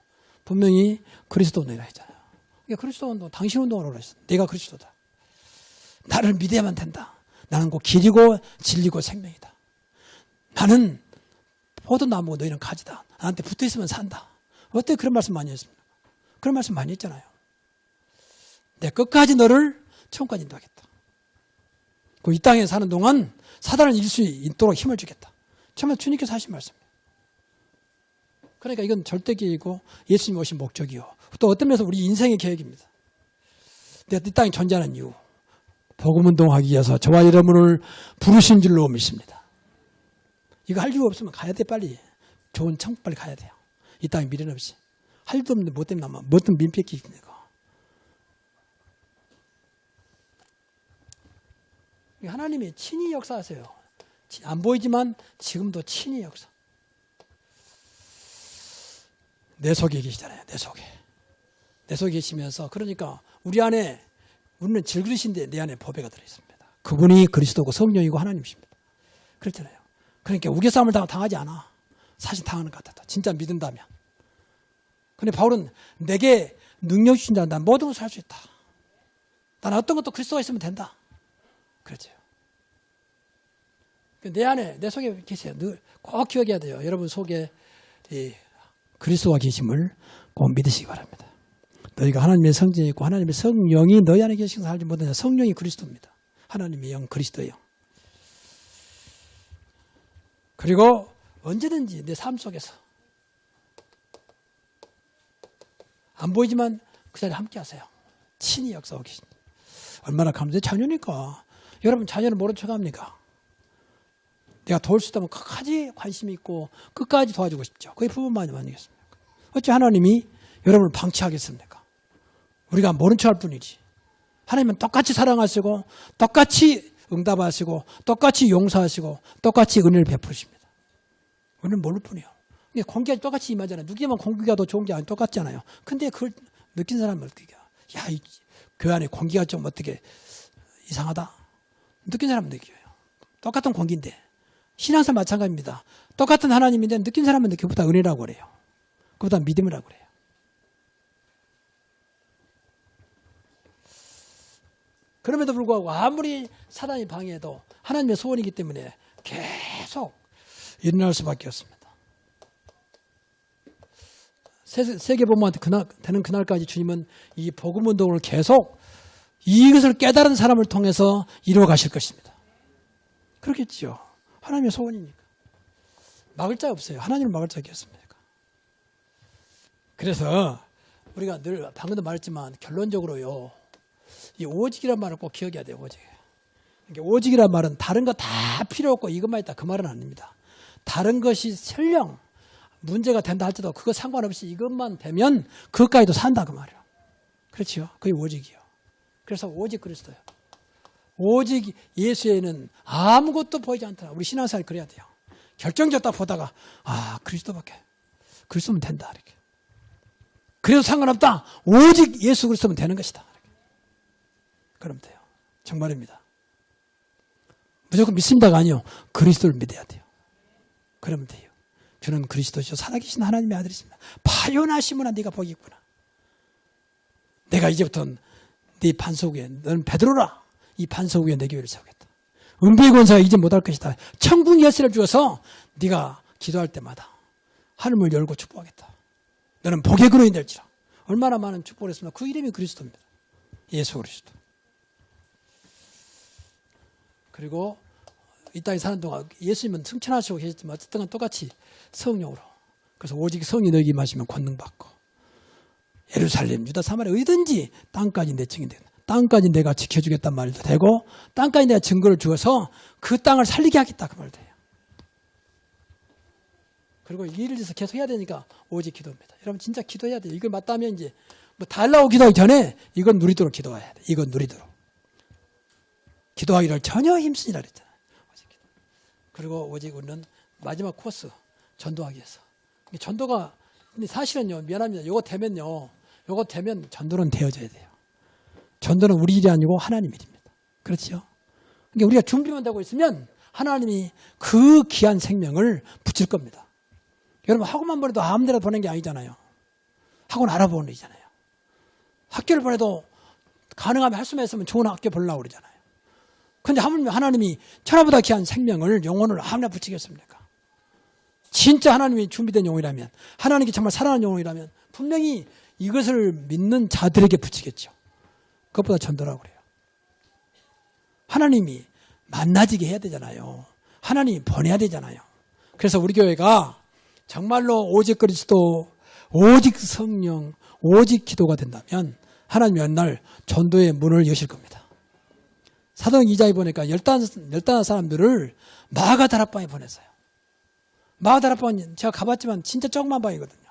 분명히 그리스도 운동이라 했잖아요. 그러니까 그리스도 운동, 당신 운동을 하러 하셨어요. 내가 그리스도다. 나를 믿어야만 된다. 나는 곧 길이고 진리고 생명이다. 나는 포도나무고 너희는 가지다. 나한테 붙어있으면 산다. 어떻게 그런 말씀 많이 했습니까? 그런 말씀 많이 했잖아요. 내 끝까지 너를 천국까지 인도하겠다. 이 땅에 사는 동안 사단을 이길 수 있도록 힘을 주겠다. 정말 주님께서 하신 말씀이에요. 그러니까 이건 절대 계획이고 예수님이 오신 목적이요. 또 어떤 면에서 우리 인생의 계획입니다. 내가 이 땅에 존재하는 이유. 복음운동하기 위해서 저와 여러분을 부르신 줄로 믿습니다. 이거 할 이유 없으면 가야 돼, 빨리. 좋은 천국 빨리 가야 돼요. 이 땅에 미련 없이. 할 일도 없는데 뭐 때문에 남아. 뭐 때문에 민폐끼니까. 하나님이 친히 역사하세요. 안 보이지만 지금도 친히 역사. 내 속에 계시잖아요. 내 속에. 내 속에 계시면서 그러니까 우리 안에 우리는 질그릇인데 내 안에 보배가 들어있습니다. 그분이 그리스도고 성령이고 하나님이십니다. 그렇잖아요. 그러니까 우겨싸움을 당하지 않아. 사실 당하는 것 같아. 진짜 믿는다면. 근데 바울은 내게 능력 주신 자, 난 모든 것을 할 수 있다. 난 어떤 것도 그리스도가 있으면 된다. 그렇죠. 내 안에, 내 속에 계세요. 꼭 기억해야 돼요. 여러분 속에 이 그리스도가 계심을 꼭 믿으시기 바랍니다. 너희가 하나님의 성전이 있고 하나님의 성령이 너희 안에 계시고 살지 못하냐. 성령이 그리스도입니다. 하나님의 영, 그리스도의 영. 그리고 언제든지 내 삶 속에서 안 보이지만 그 자리에 함께 하세요. 친히 역사하고 계십니다. 얼마나 감사해. 자녀니까. 여러분 자녀를 모른 척 합니까? 내가 도울 수 있다면 끝까지 관심이 있고 끝까지 도와주고 싶죠. 그게 부모만이 아니겠습니까? 어찌 하나님이 여러분을 방치하겠습니까? 우리가 모른 척 할 뿐이지. 하나님은 똑같이 사랑하시고 똑같이 응답하시고 똑같이 용서하시고 똑같이 은혜를 베푸십니다. 우리는 모를 뿐이에요. 공기가 똑같이 임하잖아요. 누구만 공기가 더 좋은 게 아니고 똑같잖아요. 근데 그걸 느낀 사람은 어떻게 해요? 야, 이 교회 안에 공기가 좀 어떻게 이상하다. 느낀 사람은 느껴요. 똑같은 공기인데. 신앙사 마찬가지입니다. 똑같은 하나님인데 느낀 사람은 느끼고 그보다 은혜라고 그래요. 그보다 믿음이라고 그래요. 그럼에도 불구하고 아무리 사단이 방해해도 하나님의 소원이기 때문에 계속 일어날 수밖에 없습니다. 세계복음화한테 되는 그날까지 주님은 이 복음운동을 계속 이것을 깨달은 사람을 통해서 이루어 가실 것입니다. 그렇겠죠. 하나님의 소원이니까. 막을 자가 없어요. 하나님을 막을 자가 없습니까? 그래서 우리가 늘 방금도 말했지만 결론적으로요. 이 오직이란 말을 꼭 기억해야 돼요. 오직. 그러니까 오직이란 말은 다른 거 다 필요 없고 이것만 있다. 그 말은 아닙니다. 다른 것이 설령 문제가 된다 할지도 그거 상관없이 이것만 되면 그것까지도 산다 그 말이에요. 그렇죠. 그게 오직이요. 그래서 오직 그리스도예요. 오직 예수에는 아무것도 보이지 않더라. 우리 신앙생활 그래야 돼요. 결정적 딱 보다가 그리스도밖에. 그리스도면 된다. 이렇게. 그래도 상관없다. 오직 예수 그리스도면 되는 것이다. 이렇게. 그러면 돼요. 정말입니다. 무조건 믿습니다가 아니요. 그리스도를 믿어야 돼요. 그러면 돼요. 주는 그리스도시요 살아계신 하나님의 아들이십니다. 파요나시므나 네가 복이 있구나. 내가 이제부터 네 반석 위에 너는 베드로라. 이 반석 위에 내 교회를 세우겠다. 은비의 권세가 이제 못할 것이다. 천국 열쇠를 주어서 네가 기도할 때마다 하늘을 열고 축복하겠다. 너는 복의 근원이 될지라. 얼마나 많은 축복을 했습니까? 그 이름이 그리스도입니다. 예수 그리스도. 그리고 이 땅에 사는 동안 예수님은 승천하시고 계셨지만 어쨌든 간 똑같이 성령으로. 그래서 오직 성이 너에게 임하시면 권능받고 예루살렘, 유다, 사마리아 어디든지 땅까지 내 증인 되겠다. 땅까지 내가 지켜주겠단 말도 되고 땅까지 내가 증거를 주어서 그 땅을 살리게 하겠다 그 말도 해요. 그리고 이 일을 위해서 계속 해야 되니까 오직 기도입니다. 여러분 진짜 기도해야 돼요. 이걸 맞다면 이제 뭐 달라고 기도하기 전에 이건 누리도록 기도해야 돼. 이건 누리도록. 기도하기를 전혀 힘쓰니라 그랬잖아요. 오직 기도. 그리고 오직 우리는 마지막 코스 전도하기 위해서. 전도가 사실은요 미안합니다. 요거 되면 전도는 되어져야 돼요. 전도는 우리 일이 아니고 하나님 일입니다. 그렇죠? 그러니까 우리가 준비만 되고 있으면 하나님이 그 귀한 생명을 붙일 겁니다. 여러분 학원만 보내도 아무데나 보낸 게 아니잖아요. 학원 알아보는 일이잖아요. 학교를 보내도 가능하면 할 수만 있으면 좋은 학교 보려고 그러잖아요. 그런데 하나님이 천하보다 귀한 생명을 영혼을 아무나 붙이겠습니까? 진짜 하나님이 준비된 영혼이라면 하나님께 정말 사랑하는 영혼이라면 분명히 이것을 믿는 자들에게 붙이겠죠. 그것보다 전도라고 그래요. 하나님이 만나지게 해야 되잖아요. 하나님이 보내야 되잖아요. 그래서 우리 교회가 정말로 오직 그리스도, 오직 성령, 오직 기도가 된다면 하나님이 어느 날 전도의 문을 여실 겁니다. 사도행 2장에 보니까 15 사람들을 마가다락방에 보냈어요. 마가다락방은 제가 가봤지만 진짜 조그만 방이거든요.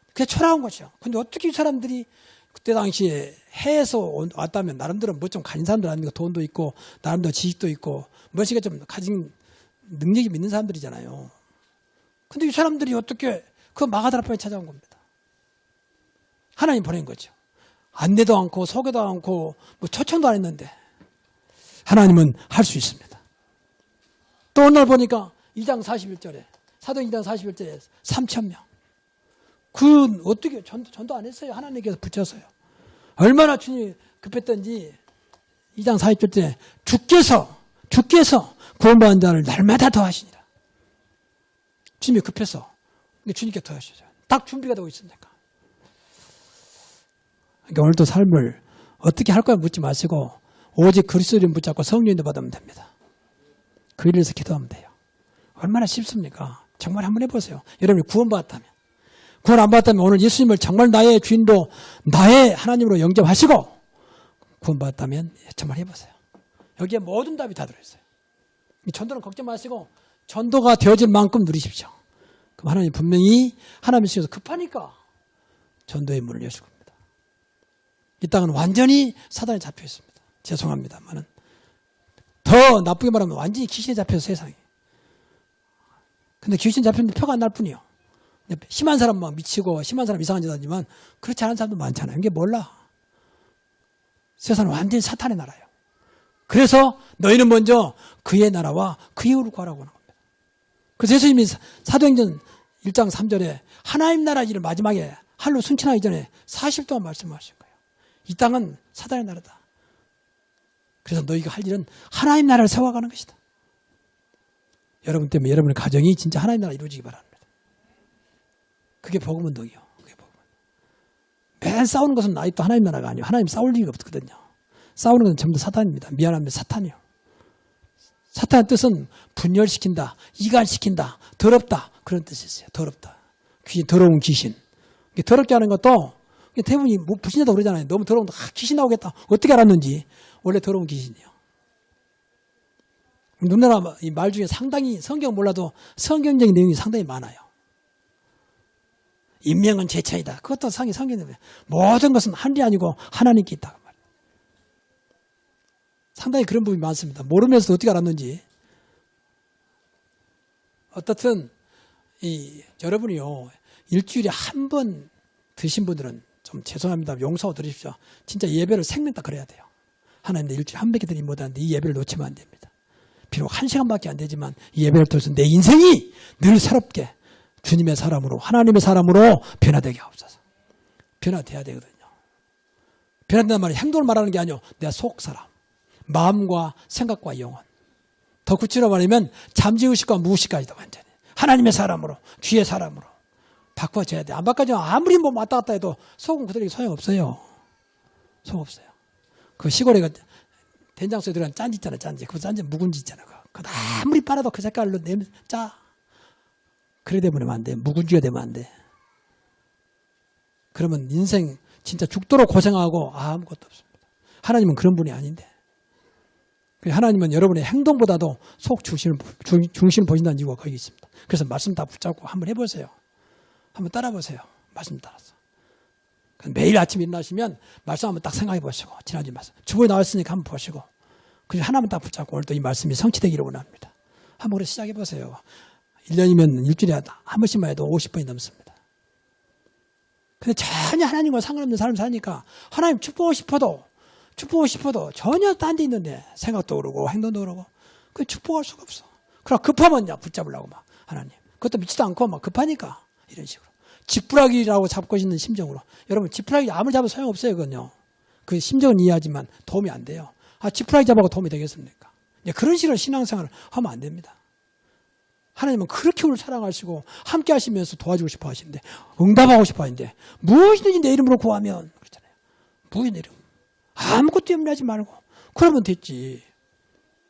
그게 초라한 곳이요. 근데 어떻게 이 사람들이 그때 당시에 해에서 왔다면 나름대로 뭐 좀 가진 사람들 아닙니까? 돈도 있고 나름대로 지식도 있고 멋이가 좀 가진 능력이 있는 사람들이잖아요. 근데 이 사람들이 어떻게 그 마가다락방에 찾아온 겁니다. 하나님 보낸 거죠. 안내도 않고 소개도 않고 뭐 초청도 안 했는데 하나님은 할 수 있습니다. 또 오늘 보니까 2장 41절에 사도행 2장 41절에 3,000명. 그 어떻게 전도 안 했어요. 하나님께서 붙여서요. 얼마나 주님이 급했던지 2장 40절에 주께서 구원받은 자를 날마다 더하시니라. 주님이 급해서 주님께 더하시죠. 딱 준비가 되고 있으니까. 그러니까 오늘도 삶을 어떻게 할 거야 묻지 마시고 오직 그리스도 이름 붙잡고 성령님도 받으면 됩니다. 그 일을 위해서 기도하면 돼요. 얼마나 쉽습니까? 정말 한번 해보세요. 여러분이 구원받았다면. 구원 안 받았다면 오늘 예수님을 정말 나의 주인도 나의 하나님으로 영접하시고 구원받았다면 정말 해보세요. 여기에 모든 답이 다 들어있어요. 전도는 걱정 마시고 전도가 되어질 만큼 누리십시오. 그럼 하나님 분명히 하나님의 속에서 급하니까 전도의 문을 여실 겁니다. 이 땅은 완전히 사단에 잡혀 있습니다. 죄송합니다만은 더 나쁘게 말하면 완전히 귀신에 잡혀서 세상이. 근데 귀신 잡혔는데 표가 안 날 뿐이요. 심한 사람 막 미치고 심한 사람 이상한 짓 하지만 그렇지 않은 사람도 많잖아요. 이게 몰라. 세상은 완전히 사탄의 나라예요. 그래서 너희는 먼저 그의 나라와 그의 의를 구하라고 하는 겁니다. 그래서 예수님이 사도행전 1장 3절에 하나님 나라 일을 마지막에 할로 순천하기 전에 40 동안 말씀하신 거예요. 이 땅은 사단의 나라다. 그래서 너희가 할 일은 하나님 나라를 세워가는 것이다. 여러분 때문에 여러분의 가정이 진짜 하나님 나라 이루어지기 바랍니다. 그게 복음운동이요. 그게 복음. 매일 싸우는 것은 아직도 하나님 나라가 아니에요. 하나님 싸울 이유가 없거든요. 싸우는 것은 전부 다 사탄입니다. 미안합니다. 사탄이요. 사탄의 뜻은 분열시킨다, 이간시킨다, 더럽다 그런 뜻이 있어요. 더럽다. 귀신, 더러운 귀신. 더럽게 하는 것도 대부분이 뭐 불신자다 그러잖아요. 너무 더러운데 귀신 나오겠다. 어떻게 알았는지. 원래 더러운 귀신이요. 누나라 이 말 중에 상당히 성경 몰라도 성경적인 내용이 상당히 많아요. 인명은 제 차이다. 그것도 성경에 모든 것은 하늘이 아니고 하나님께 있다. 상당히 그런 부분이 많습니다. 모르면서도 어떻게 알았는지. 어떻든 여러분이요 일주일에 한 번 드신 분들은 좀 죄송합니다. 용서하고 드리십시오. 진짜 예배를 생명다 그래야 돼요. 하나님 내 일주일에 한 번 드리면 못하는데 이 예배를 놓치면 안 됩니다. 비록 1시간밖에 안 되지만 이 예배를 통해서 내 인생이 늘 새롭게 주님의 사람으로 하나님의 사람으로 변화되게 하옵소서. 변화돼야 되거든요. 변한다는 말이 행동을 말하는 게 아니요. 내 속 사람, 마음과 생각과 영혼. 더 구체로 말하면 잠재의식과 무의식까지도 완전히 하나님의 사람으로, 귀의 사람으로 바꿔줘야 돼. 안 바꿔주면 아무리 뭐 왔다 갔다 해도 속은 그대로 소용없어요. 소용없어요. 그 시골에 된장소에 들어간 짠지 있잖아, 짠지. 그 짠지 묵은지 있잖아. 그거 아무리 빨아도 그 색깔로 내면 짜. 그래 되면 안 돼. 묵은지가 되면 안 돼. 그러면 인생 진짜 죽도록 고생하고 아무것도 없습니다. 하나님은 그런 분이 아닌데. 하나님은 여러분의 행동보다도 속 중심을 보신다는 이유가 거기 있습니다. 그래서 말씀 다 붙잡고 한번 해보세요. 한번 따라보세요. 말씀 따라서. 매일 아침 일어나시면 말씀 한번 딱 생각해 보시고, 지난주 말씀. 주보에 나왔으니까 한번 보시고, 그냥 하나만 딱 붙잡고 오늘도 이 말씀이 성취되기를 원합니다. 한번 우리 시작해 보세요. 1년이면 일주일에 한 번씩만 해도 50번이 넘습니다. 근데 전혀 하나님과 상관없는 삶을 사니까 하나님 축복하고 싶어도 전혀 딴 데 있는데 생각도 그러고 행동도 그러고 그 축복할 수가 없어. 그럼 급하면 붙잡으려고 막 하나님. 그것도 믿지도 않고 막 급하니까 이런 식으로. 지푸라기라고 잡고 있는 심정으로. 여러분 지푸라기 아무리 잡아도 소용없어요. 그건요. 그 심정은 이해하지만 도움이 안 돼요. 지푸라기 잡아도 도움이 되겠습니까? 그런 식으로 신앙생활을 하면 안 됩니다. 하나님은 그렇게 우리를 사랑하시고 함께 하시면서 도와주고 싶어 하시는데 응답하고 싶어 하는데 무엇이든지 내 이름으로 구하면 그렇잖아요. 무엇이 내 이름? 아무것도 염려하지 말고 그러면 됐지.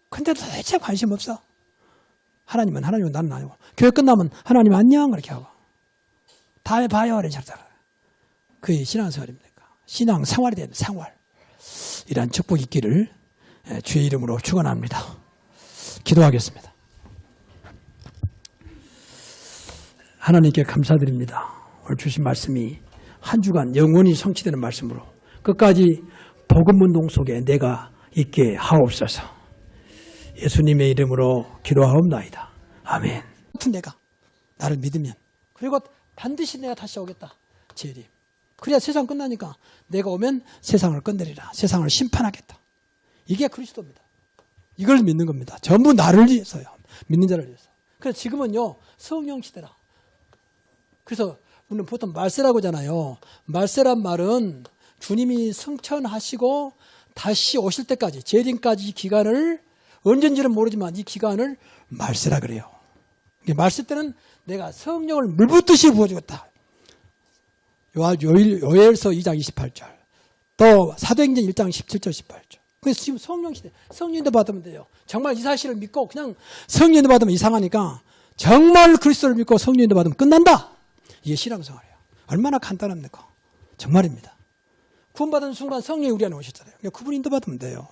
근데 도대체 관심 없어. 하나님은 나는 아니고 교회 끝나면 하나님 안녕 그렇게 하고 다음에 봐요 이런 식으로 그게 신앙생활입니까? 신앙생활이 되는 생활. 이러한 축복 있기를 주의 이름으로 축원합니다. 기도하겠습니다. 하나님께 감사드립니다. 오늘 주신 말씀이 한 주간 영원히 성취되는 말씀으로 끝까지 복음운동 속에 내가 있게 하옵소서. 예수님의 이름으로 기도하옵나이다. 아멘. 같은 내가 나를 믿으면 그리고 반드시 내가 다시 오겠다. 재림. 그래야 세상 끝나니까 내가 오면 세상을 끝내리라. 세상을 심판하겠다. 이게 그리스도입니다. 이걸 믿는 겁니다. 전부 나를 위해서요. 믿는 자를 위해서. 그래서 지금은요. 성령 시대라. 그래서 우리는 보통 말세라고 하잖아요. 말세란 말은 주님이 승천하시고 다시 오실 때까지 재림까지 기간을 언젠지는 모르지만 이 기간을 말세라 그래요. 말세 때는 내가 성령을 물붓듯이 부어주겠다. 요엘서 2장 28절 또 사도행전 1장 17절 18절. 그래서 지금 성령 시대 성령인도 받으면 돼요. 정말 이 사실을 믿고 그냥 성령인도 받으면 이상하니까 정말 그리스도를 믿고 성령인도 받으면 끝난다. 이게 신앙생활이에요. 얼마나 간단합니까? 정말입니다. 구원받은 순간 성령이 우리 안에 오셨잖아요. 그분 인도받으면 돼요.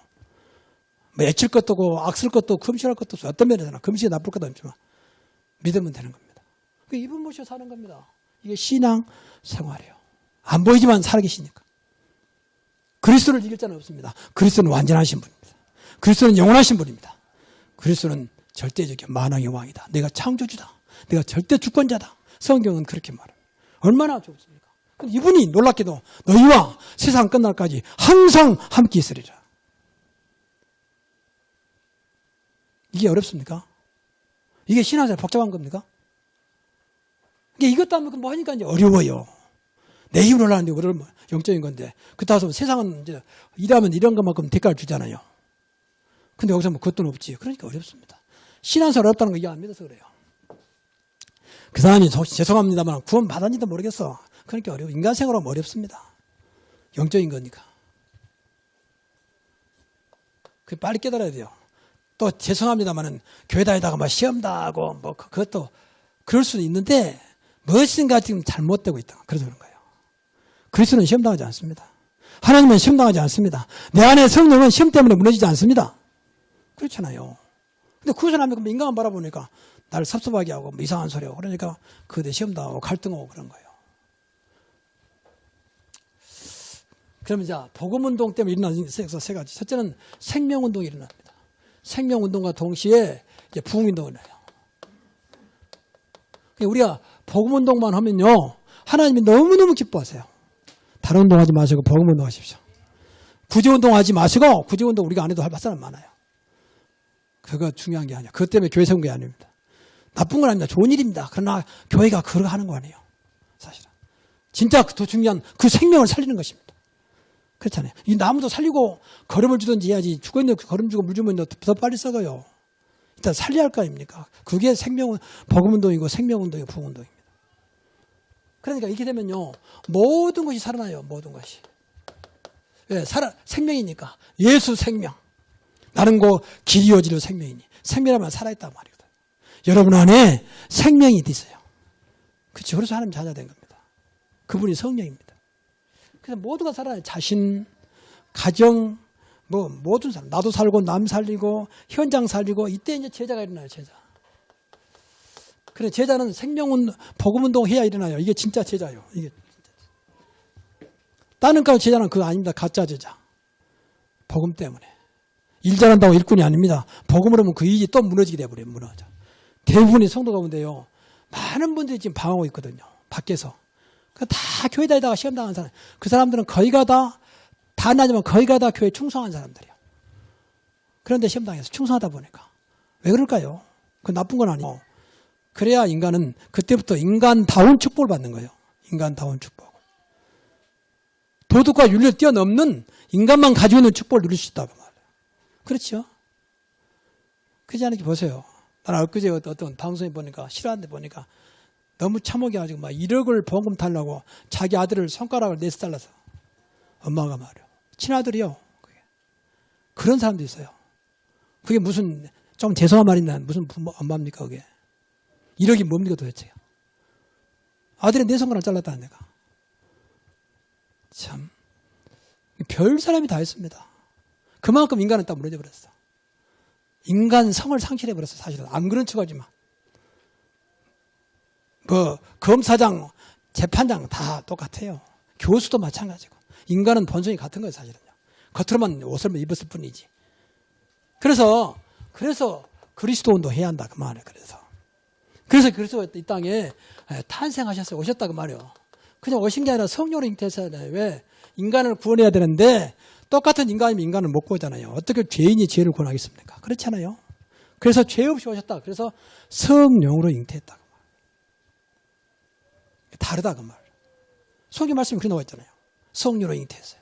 뭐 애칠 것도 없고 악쓸 것도 없고 금식할 것도 없어. 어떤 면에서는 금식이 나쁠 것도 없지만 믿으면 되는 겁니다. 이분 모시고 사는 겁니다. 이게 신앙생활이에요. 안 보이지만 살아계시니까. 그리스도를 이길 자는 없습니다. 그리스도는 완전하신 분입니다. 그리스도는 영원하신 분입니다. 그리스도는 절대적인 만왕의 왕이다. 내가 창조주다. 내가 절대 주권자다. 성경은 그렇게 말합니다. 얼마나 좋습니까? 이분이 놀랍게도 너희와 세상 끝날까지 항상 함께 있으리라. 이게 어렵습니까? 이게 신앙생활 복잡한 겁니까? 이것도 하면 뭐 하니까 이제 어려워요. 내 힘으로 하는데 어려운 영적인 건데. 그렇다고 해서 세상은 이제 일하면 이런 것만큼 대가를 주잖아요. 근데 여기서 뭐 그것도 없지. 그러니까 어렵습니다. 신앙생활 어렵다는 거 이해 안 믿어서 그래요. 그 사람이 죄송합니다만 구원 받았는지도 모르겠어. 그러니까 어려워. 인간생활은 어렵습니다. 영적인 거니까. 그 빨리 깨달아야 돼요. 또 죄송합니다만은 교회 다니다가 막 시험도 하고 뭐 그것도 그럴 수는 있는데 무엇인가 지금 잘못되고 있다. 그래서 그런 거예요. 그리스도는 시험당하지 않습니다. 하나님은 시험당하지 않습니다. 내 안에 성령은 시험 때문에 무너지지 않습니다. 그렇잖아요. 근데 그것을 하면 인간만 바라보니까 나를 섭섭하게 하고 뭐 이상한 소리 하고 그러니까 그대 시험당하고 갈등하고 그런 거예요. 그러면 이제 복음운동 때문에 일어나는 세 가지. 첫째는 생명운동이 일어납니다. 생명운동과 동시에 이제 부흥운동을 해요. 우리가 복음운동만 하면요. 하나님이 너무너무 기뻐하세요. 다른 운동하지 마시고 복음운동 하십시오. 구제운동 하지 마시고 구제운동 우리가 안 해도 할 사람 많아요. 그거 중요한 게 아니야. 그것 때문에 교회 세운 게 아닙니다. 나쁜 건 아닙니다. 좋은 일입니다. 그러나 교회가 그걸 하는 거 아니에요. 사실은. 진짜 더 중요한 그 생명을 살리는 것입니다. 그렇잖아요. 이 나무도 살리고 거름을 주든지 해야지. 죽어있는데 거름 주고 물 주면 더 빨리 썩어요. 일단 살려야 할 거 아닙니까? 그게 복음운동이고 생명운동이고 부흥운동입니다. 그러니까 이렇게 되면요, 모든 것이 살아나요. 모든 것이. 왜? 생명이니까. 예수 생명. 나는 그 길이요 진리요 생명이니. 생명이라면 살아있단 말이거든. 여러분 안에 생명이 있어요. 그렇죠. 그래서 하나님 자녀 된 겁니다. 그분이 성령입니다. 그래서 모두가 살아요. 자신, 가정, 모든 사람. 나도 살고 남 살리고 현장 살리고 이때 이제 제자가 일어나요. 제자. 그래 제자는 복음운동 해야 일어나요. 이게 진짜 제자예요. 이게 다른 가 제자는 그거 아닙니다. 가짜 제자. 복음 때문에. 일 잘한다고 일꾼이 아닙니다. 복음을 하면 그 일이 또 무너지게 돼버려요. 무너져. 대부분의 성도 가운데요. 많은 분들이 지금 방황하고 있거든요. 밖에서. 다 교회 다니다가 시험 당한 사람. 그 사람들은 거의가 다 나지만 거의가 다 교회에 충성한 사람들이에요. 그런데 시험 당해서 충성하다 보니까. 왜 그럴까요? 그 나쁜 건 아니고. 그래야 인간은 그때부터 인간다운 축복을 받는 거예요. 인간다운 축복. 도덕과 윤리를 뛰어넘는 인간만 가지고 있는 축복을 누릴 수 있다고 말해요. 그렇죠? 그렇지 않게 보세요. 나는 엊그제 어떤 방송에 보니까 싫어하는데 보니까 너무 참혹해가지고 막 1억을 보험금 달라고 자기 아들을 손가락을 내서 잘라서 엄마가 말이요. 친아들이요. 그런 사람도 있어요. 그게 무슨 좀 죄송한 말인데 무슨 엄마입니까 그게. 1억이 뭡니까 도대체. 아들이 내 손가락 잘랐다 내가. 참. 별 사람이 다 했습니다. 그만큼 인간은 딱 무너져 버렸어. 인간성을 상실해 버렸어. 사실은 안 그런 척하지만 검사장, 재판장 다 똑같아요. 교수도 마찬가지고 인간은 본성이 같은 거예요. 사실은요. 겉으로만 옷을 입었을 뿐이지. 그래서 그리스도 운동 해야 한다 그 말이에요. 그래서 그리스도가 이 땅에 탄생하셨어요. 오셨다 그 말이에요. 그냥 오신 게 아니라 성령으로 잉태했잖아요. 왜? 인간을 구원해야 되는데 똑같은 인간이면 인간을 못 구하잖아요. 어떻게 죄인이 죄를 구원하겠습니까? 그렇잖아요. 그래서 죄 없이 오셨다. 그래서 성령으로 잉태했다. 다르다 그 말. 성경 말씀이 그렇게 나와 있잖아요. 성령으로 잉태했어요.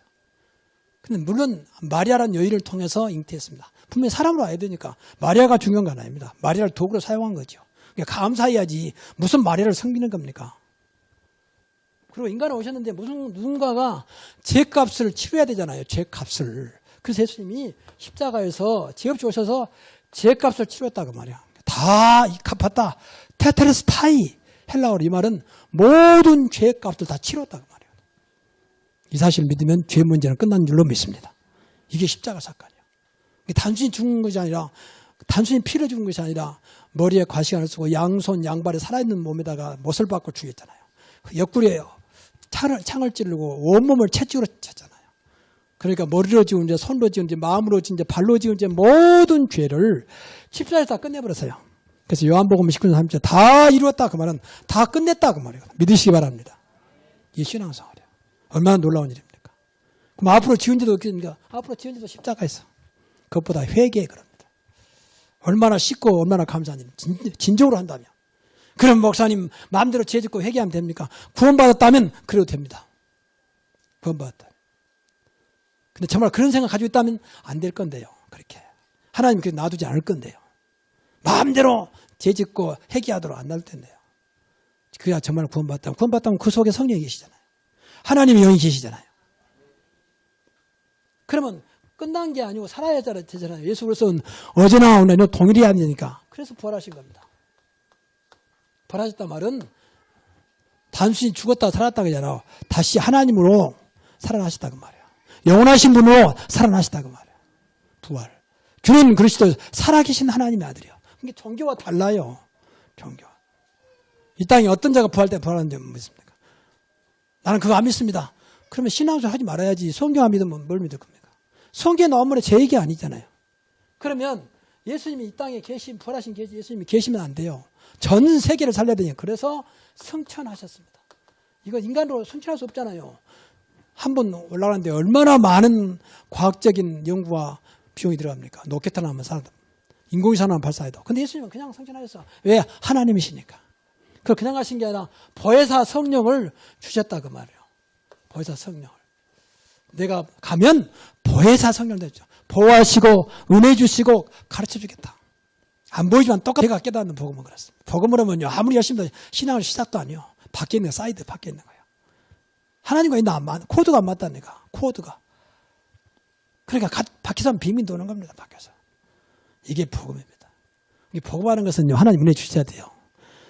근데 물론 마리아라는 여인을 통해서 잉태했습니다. 분명히 사람으로 와야 되니까 마리아가 중요한 건 아닙니다. 마리아를 도구로 사용한 거죠. 그러니까 감사해야지 무슨 마리아를 섬기는 겁니까? 그리고 인간은 오셨는데 누군가가 죄값을 치러야 되잖아요. 죄값을. 그래서 예수님이 십자가에서 죄 없이 오셔서 죄값을 치렀다고 말이야. 다 갚았다. 테테레스타이. 헬라어로 이 말은 모든 죄값들 다 치렀다고 말이야. 이 사실을 믿으면 죄 문제는 끝난 줄로 믿습니다. 이게 십자가 사건이에요. 단순히 죽은 것이 아니라 단순히 피를 죽은 것이 아니라 머리에 과시관을 쓰고 양손 양발에 살아있는 몸에다가 못을 박고 죽였잖아요. 옆구리에 창을 찌르고 온몸을 채찍으로 쳤잖아요. 그러니까 머리로 지은 죄, 손으로 지은 죄, 마음으로 지은 죄, 발로 지은 죄 모든 죄를 십자가에서 다 끝내버렸어요. 그래서 요한복음 19장 3절 다 이루었다 그 말은 다 끝냈다 그 말이에요. 믿으시기 바랍니다. 이게 신앙생활이에요. 얼마나 놀라운 일입니까? 그럼 앞으로 지은 죄도 없겠습니까? 앞으로 지은 죄도 십자가에서. 그것보다 회개해 그럽니다. 얼마나 쉽고 얼마나 감사한 일. 진정으로 한다면. 그럼 목사님 마음대로 죄 짓고 회개하면 됩니까? 구원받았다면 그래도 됩니다. 구원받았다. 근데 정말 그런 생각 가지고 있다면 안 될 건데요. 그렇게. 하나님 그렇게 놔두지 않을 건데요. 마음대로 죄 짓고 회개하도록 안 놔둘 텐데요. 그래야 정말 구원받았다면 그 속에 성령이 계시잖아요. 하나님의 영이 계시잖아요. 그러면 끝난 게 아니고 살아야 되잖아요. 예수 그리스도는 어제나 오늘도 동일해야 되니까. 그래서 부활하신 겁니다. 부활하셨단 말은 단순히 죽었다 살았다가 아니라 다시 하나님으로 살아나셨다고 말이에요. 영원하신 분으로 살아나셨다고 말이에요. 부활. 주는 그리스도 살아계신 하나님의 아들이요. 이게 종교와 달라요. 종교. 이 땅에 어떤 자가 부활하는지 믿습니까? 나는 그거 안 믿습니다. 그러면 신앙생활 하지 말아야지. 성경 안 믿으면 뭘 믿을 겁니까? 성경에 나온 말이 제 얘기 아니잖아요. 그러면 예수님이 이 땅에 부활하신 예수님이 계시면 안 돼요. 전 세계를 살려야 되니까. 그래서 승천하셨습니다. 이거 인간으로 승천할 수 없잖아요. 한 번 올라가는데 얼마나 많은 과학적인 연구와 비용이 들어갑니까? 로켓 하나만 사도. 인공위성 하나 발사해도. 근데 예수님은 그냥 승천하셨어. 왜? 하나님이시니까. 그걸 그냥 하신 게 아니라 보혜사 성령을 주셨다 그 말이에요. 보혜사 성령을. 내가 가면 보혜사 성령 되죠. 보호하시고 은혜 주시고 가르쳐 주겠다. 안 보이지만 똑같이 내가 깨닫는 복음은 그렇습니다. 복음을 하면요, 아무리 열심히 신앙을 시작도 아니요. 밖에 있는 사이드 밖에 있는 거예요. 하나님과 있나 안 맞, 코드가 안 맞다니까. 코드가. 그러니까 밖에서 하면 빙빙 도는 겁니다. 밖에서. 이게 복음입니다. 이 복음하는 것은요, 하나님 은혜 주셔야 돼요.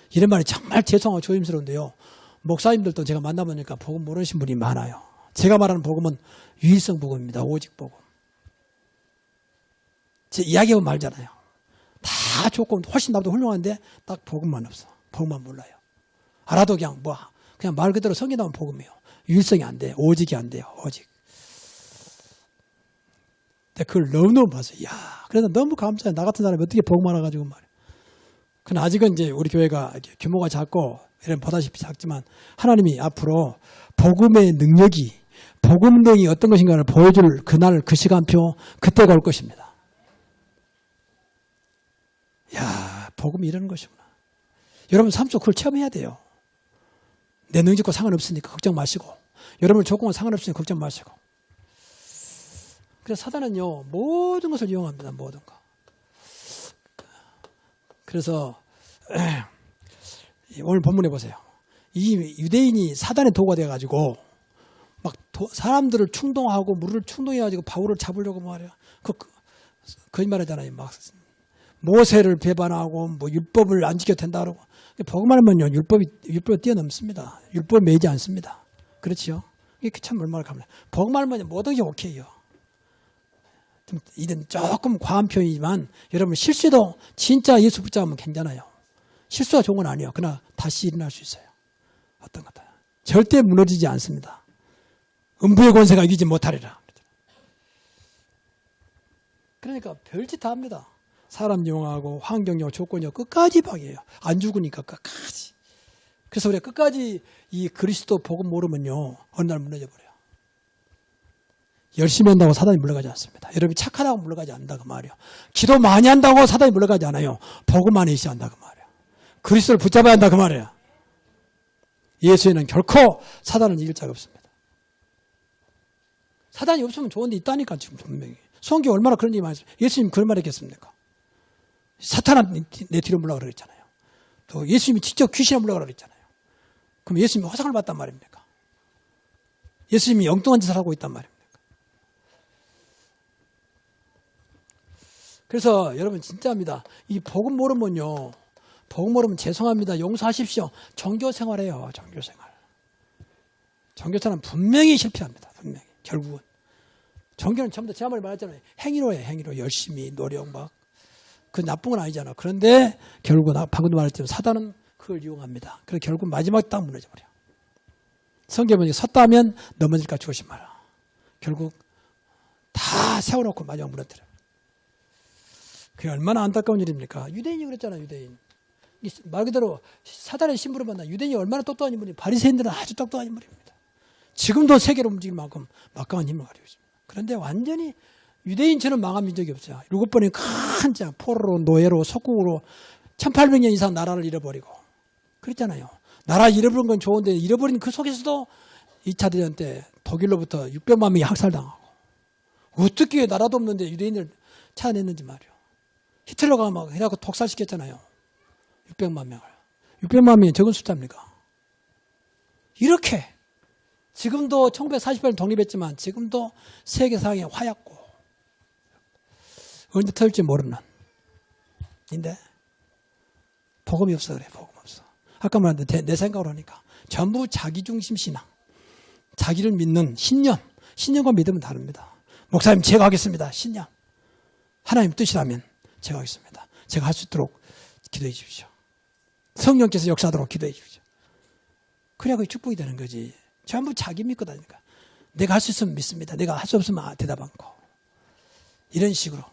이런 말이 정말 죄송하고 조심스러운데요. 목사님들도 제가 만나보니까 복음 모르시는 분이 많아요. 제가 말하는 복음은 유일성 복음입니다. 오직 복음. 제 이야기하면 말잖아요. 다 좋고 훨씬 나보다 훌륭한데 딱 복음만 없어. 복음만 몰라요. 알아도 그냥 말 그대로 성경 나오면 복음이에요. 유일성이 안 돼요. 오직이 안 돼요. 오직. 근데 그걸 너무너무 봤어요. 그래서 너무 감사해요. 나 같은 사람이 어떻게 복음 알아가지고 말이에요. 근데 아직은 이제 우리 교회가 규모가 작고 이런 보다시피 작지만 하나님이 앞으로 복음의 능력이 복음 능이 어떤 것인가를 보여줄 그날 그 시간표 그때가 올 것입니다. 복음이 이런 것이구나. 여러분 삶 속 그걸 체험해야 돼요. 내 능력과 상관없으니까 걱정 마시고 여러분 조건과 상관없으니까 걱정 마시고. 그래서 사단은요 모든 것을 이용합니다. 모든 거. 그래서 오늘 본문에 보세요. 이 유대인이 사단의 도구가 돼가지고 막 사람들을 충동하고 물을 충동해가지고 바울을 잡으려고 말이야. 거짓말하잖아요. 막 모세를 배반하고 뭐 율법을 안 지켜도 된다 그러고. 복음하면요 율법을 뛰어넘습니다. 율법 매이지 않습니다. 그렇죠? 이게 참 얼마나 감사해요. 복음하면 모든 게 오케이요. 이런 조금 과한 표현이지만 여러분 실수도 진짜 예수 붙잡으면 괜찮아요. 실수가 좋은 건 아니에요. 그러나 다시 일어날 수 있어요. 어떤 것다 절대 무너지지 않습니다. 음부의 권세가 이기지 못하리라. 그러니까 별짓 다 합니다. 사람 이용하고 환경 이용하고 조건 이용하고 끝까지 방해해요. 안 죽으니까 끝까지. 그래서 우리가 끝까지 이 그리스도 복음 모르면요 어느 날 무너져 버려요. 열심히 한다고 사단이 물러가지 않습니다. 여러분이 착하다고 물러가지 않는다 그 말이에요. 기도 많이 한다고 사단이 물러가지 않아요. 복음 안에 있어야 한다 그 말이에요. 그리스도를 붙잡아야 한다 그 말이에요. 예수에는 결코 사단을 이길 자가 없습니다. 사단이 없으면 좋은 데 있다니까 지금 분명히. 성경에 얼마나 그런 얘기 많이 했어요. 예수님 그런 말 했겠습니까? 사탄아 내 뒤로 물러가라 그랬잖아요. 또 예수님이 직접 귀신에 물러가라 그랬잖아요. 그럼 예수님이 화상을 봤단 말입니까? 예수님이 엉뚱한 짓을 하고 있단 말입니까? 그래서 여러분 진짜입니다. 이 복음 모르면요. 복음 모르면 죄송합니다. 용서하십시오. 종교생활해요. 종교생활. 종교생활은 분명히 실패합니다. 분명히. 결국은. 종교는 전부 다 제가 말했잖아요. 행위로 해요. 행위로. 열심히 노력 막. 그 나쁜 건 아니잖아. 그런데 결국은 방금도 말했지만 사단은 그걸 이용합니다. 그래서 결국 마지막에 딱 무너져버려. 성경에 섰다 하면 넘어질까 조심하라. 결국 다 세워놓고 마지막 무너뜨려. 그게 얼마나 안타까운 일입니까? 유대인이 그랬잖아요. 유대인. 말 그대로 사단의 신부를 만나 유대인이 얼마나 똑똑한 인물이 바리새인들은 아주 똑똑한 인물입니다. 지금도 세계를 움직일 만큼 막강한 힘을 가지고 있습니다. 그런데 완전히 유대인처럼 망한 민족이 없어요. 7번의 큰 장, 포로로, 노예로, 속국으로 1800년 이상 나라를 잃어버리고 그랬잖아요. 나라 잃어버린 건 좋은데 잃어버린 그 속에서도 2차 대전 때 독일로부터 600만 명이 학살당하고 어떻게 나라도 없는데 유대인을 찾아냈는지 말이에요. 히틀러가 막 해갖고 독살시켰잖아요. 600만 명을. 600만 명이 적은 숫자입니까? 이렇게 지금도 1948년 독립했지만 지금도 세계상의 화약고 언제 터질지 모르는 인데 복음이 없어 그래. 복음 없어. 아까 말했는데 내 생각으로 하니까 전부 자기중심 신앙, 자기를 믿는 신념과 믿음은 다릅니다. 목사님 제가 하겠습니다. 신념. 하나님 뜻이라면 제가 하겠습니다. 제가 할 수 있도록 기도해 주십시오. 성령께서 역사하도록 기도해 주십시오. 그래야 그게 축복이 되는 거지. 전부 자기 믿고 다니까. 내가 할 수 있으면 믿습니다. 내가 할 수 없으면 대답 않고. 이런 식으로.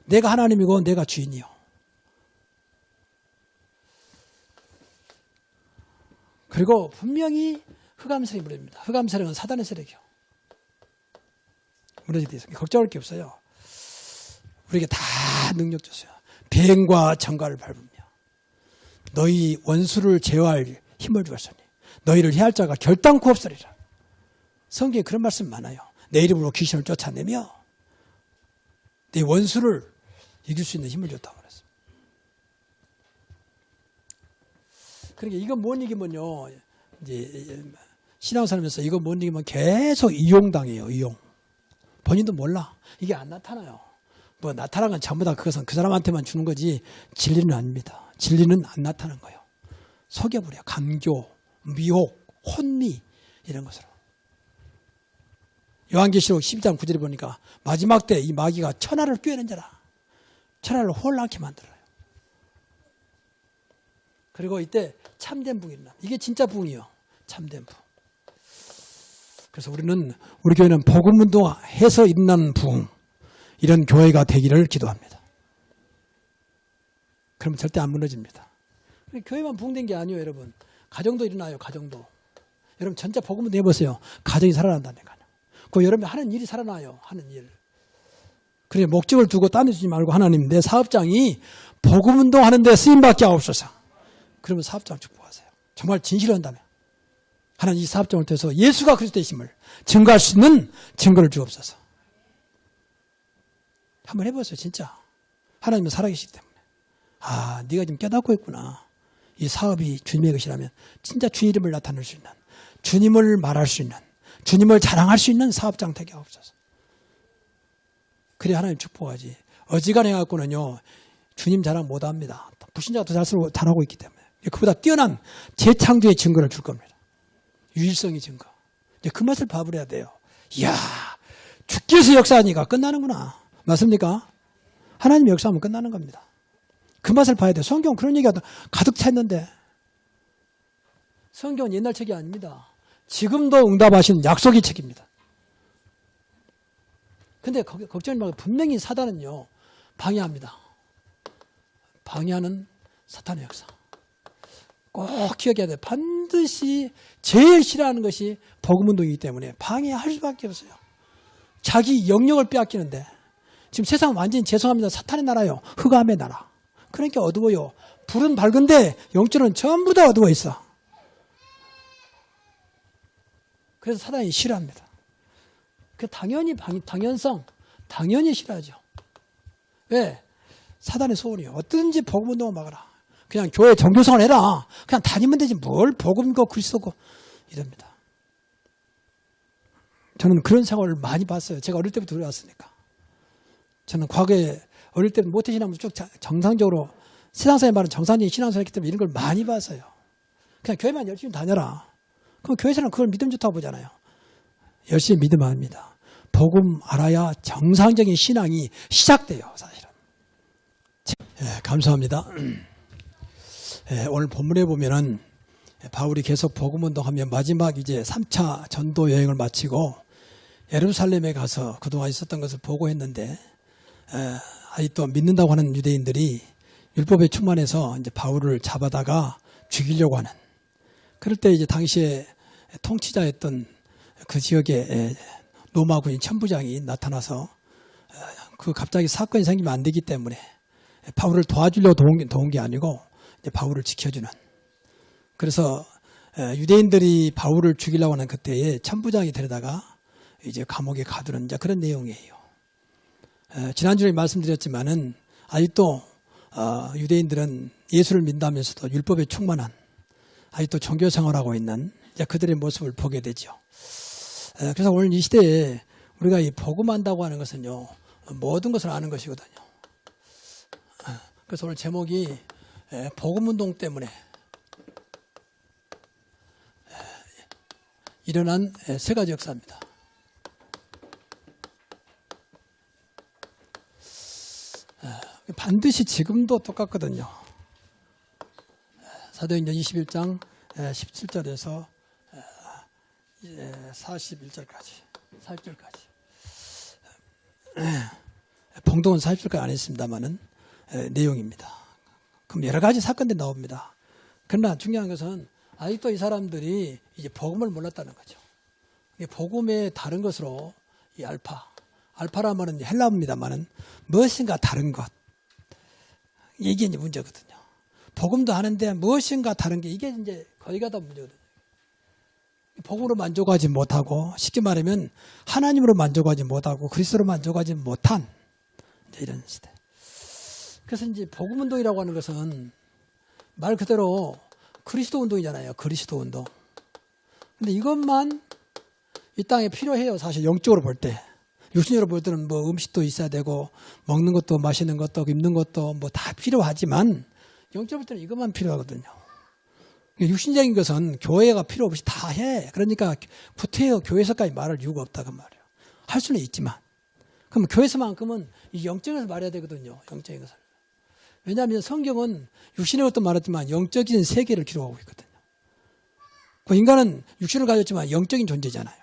내가 하나님이고 내가 주인이요. 그리고 분명히 흑암세력이 무너집니다. 흑암세력은 사단의 세력이요. 무너지게 되어 있습니다. 걱정할 게 없어요. 우리에게 다 능력 줬어요. 뱀과 정갈을 밟으며 너희 원수를 제어할 힘을 주었으니 너희를 해할 자가 결단코 없으리라. 성경에 그런 말씀 많아요. 내 이름으로 귀신을 쫓아내며 네 원수를 이길 수 있는 힘을 줬다고 그랬습니다. 그러니까 이거 못 이기면요, 이제 신앙생활하면서 이거 못 이기면 계속 이용당해요. 이용. 본인도 몰라. 이게 안 나타나요. 뭐 나타난 건 전부 다 그것은 그 사람한테만 주는 거지 진리는 아닙니다. 진리는 안 나타나는 거예요. 속여버려. 감교, 미혹, 혼미 이런 것으로. 요한계시록 12장 9절에 보니까 마지막 때 이 마귀가 천하를 꿰는 자라. 천하를 혼란케 만들어요. 그리고 이때 참된 부흥이 일어나. 이게 진짜 부흥이요. 참된 부흥. 그래서 우리 교회는 복음운동해서 일어나는 부흥, 이런 교회가 되기를 기도합니다. 그러면 절대 안 무너집니다. 교회만 부흥된 게 아니에요, 여러분. 가정도 일어나요, 가정도. 여러분 전체 복음운동 해보세요. 가정이 살아난다니까요. 그 여러분이 하는 일이 살아나요, 하는 일. 그래 목적을 두고 딴 데 주지 말고 하나님 내 사업장이 복음운동 하는데 쓰임받게 하옵소서. 그러면 사업장 축복하세요. 정말 진실을 한다면 하나님 이 사업장을 통해서 예수가 그리스도이심을 증거할 수 있는 증거를 주옵소서. 한번 해보세요. 진짜 하나님은 살아계시기 때문에 아 네가 지금 깨닫고 있구나. 이 사업이 주님의 것이라면 진짜 주님 이름을 나타낼 수 있는, 주님을 말할 수 있는, 주님을 자랑할 수 있는 사업장 되게 하옵소서. 그래 하나님 축복하지. 어지간해 갖고는요 주님 자랑 못합니다. 불신자가 더 잘하고 있기 때문에 그보다 뛰어난 재창조의 증거를 줄 겁니다. 유일성의 증거. 이제 그 맛을 봐버려야 돼요. 이야 주께서 역사하니까 끝나는구나. 맞습니까? 하나님 역사하면 끝나는 겁니다. 그 맛을 봐야 돼요. 성경 그런 얘기가 가득 차 있는데 성경은 옛날 책이 아닙니다. 지금도 응답하시는 약속의 책입니다. 근데 걱정이 말고 분명히 사단은요 방해합니다. 방해하는 사탄의 역사. 꼭 기억해야 돼요. 반드시 제일 싫어하는 것이 복음운동이기 때문에 방해할 수밖에 없어요. 자기 영역을 빼앗기는데 지금 세상은 완전히 죄송합니다. 사탄의 나라요. 흑암의 나라. 그러니까 어두워요. 불은 밝은데 영적은 전부 다 어두워 있어. 그래서 사단이 싫어합니다. 그 당연히 당연히 싫어하죠. 왜? 사단의 소원이에요. 어떻든지 복음운동을 막아라. 그냥 교회 정교성을 해라. 그냥 다니면 되지 뭘 복음이고 그리스도고 이럽니다. 저는 그런 생활을 많이 봤어요. 제가 어릴 때부터 그래왔으니까. 저는 과거에 어릴 때는 모태신앙을 쭉 정상적으로 세상사의 말은 정상적인 신앙생활했기 때문에 이런 걸 많이 봤어요. 그냥 교회만 열심히 다녀라. 그럼 교회에서는 그걸 믿음 좋다고 보잖아요. 열심히 믿으면 합니다. 복음 알아야 정상적인 신앙이 시작돼요. 사실은. 감사합니다. 오늘 본문에 보면은 바울이 계속 복음운동하며 마지막 이제 3차 전도 여행을 마치고 예루살렘에 가서 그동안 있었던 것을 보고했는데 아직도 믿는다고 하는 유대인들이 율법에 충만해서 이제 바울을 잡아다가 죽이려고 하는. 그럴 때 이제 당시에 통치자였던 그 지역에 로마군인 천부장이 나타나서 그 갑자기 사건이 생기면 안 되기 때문에 바울을 도와주려고 도운 게 아니고 이제 바울을 지켜주는. 그래서 유대인들이 바울을 죽이려고 하는 그때에 천부장이 데려다가 이제 감옥에 가두는 이제 그런 내용이에요. 지난주에 말씀드렸지만은 아직도 유대인들은 예수를 믿다면서도 율법에 충만한 아직도 종교 생활하고 있는 이제 그들의 모습을 보게 되죠. 그래서 오늘 이 시대에 우리가 이 복음한다고 하는 것은요 모든 것을 아는 것이거든요. 그래서 오늘 제목이 복음운동 때문에 일어난 세 가지 역사입니다. 반드시 지금도 똑같거든요. 사도행전 21장 17절에서 41절까지 봉독은 40절까지 안 했습니다만은 내용입니다. 그럼 여러 가지 사건들이 나옵니다. 그러나 중요한 것은 아직도 이 사람들이 이제 복음을 몰랐다는 거죠. 복음의 다른 것으로 이 알파란 말은 헬라어입니다만은 무엇인가 다른 것. 이게 이제 문제거든요. 복음도 하는데 무엇인가 다른 게 이게 이제 거의 다 문제거든요. 복으로 만족하지 못하고 쉽게 말하면 하나님으로 만족하지 못하고 그리스도로 만족하지 못한 이런 시대. 그래서 이제 복음 운동이라고 하는 것은 말 그대로 그리스도 운동이잖아요. 그리스도 운동. 근데 이것만 이 땅에 필요해요. 사실 영적으로 볼 때. 육신으로 볼 때는 뭐 음식도 있어야 되고 먹는 것도 마시는 것도 입는 것도 뭐 다 필요하지만 영적으로 볼 때는 이것만 필요하거든요. 육신적인 것은 교회가 필요 없이 다 해. 그러니까 구태여 교회에서까지 말할 이유가 없다고 말이에요. 할 수는 있지만. 그럼 교회에서만큼은 이 영적인 것을 말해야 되거든요. 영적인 것을. 왜냐하면 성경은 육신의 것도 말했지만 영적인 세계를 기록하고 있거든요. 그 인간은 육신을 가졌지만 영적인 존재잖아요.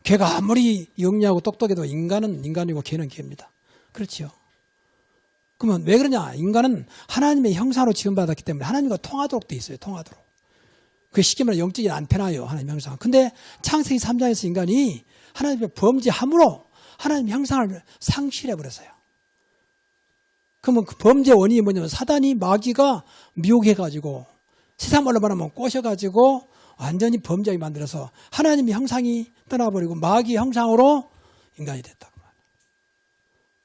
개가 아무리 영리하고 똑똑해도 인간은 인간이고 개는 개입니다. 그렇지요. 그러면 왜 그러냐? 인간은 하나님의 형상으로 지음받았기 때문에 하나님과 통하도록 돼 있어요. 통하도록. 그게 쉽게 말해 영적인 안테나예요. 하나님의 형상. 근데 창세기 3장에서 인간이 하나님의 범죄함으로 하나님의 형상을 상실해버렸어요. 그러면 그 범죄 원인이 뭐냐면 사단이 마귀가 미혹해가지고 세상 말로 말하면 꼬셔가지고 완전히 범죄하게 만들어서 하나님의 형상이 떠나버리고 마귀의 형상으로 인간이 됐다고 말이에요.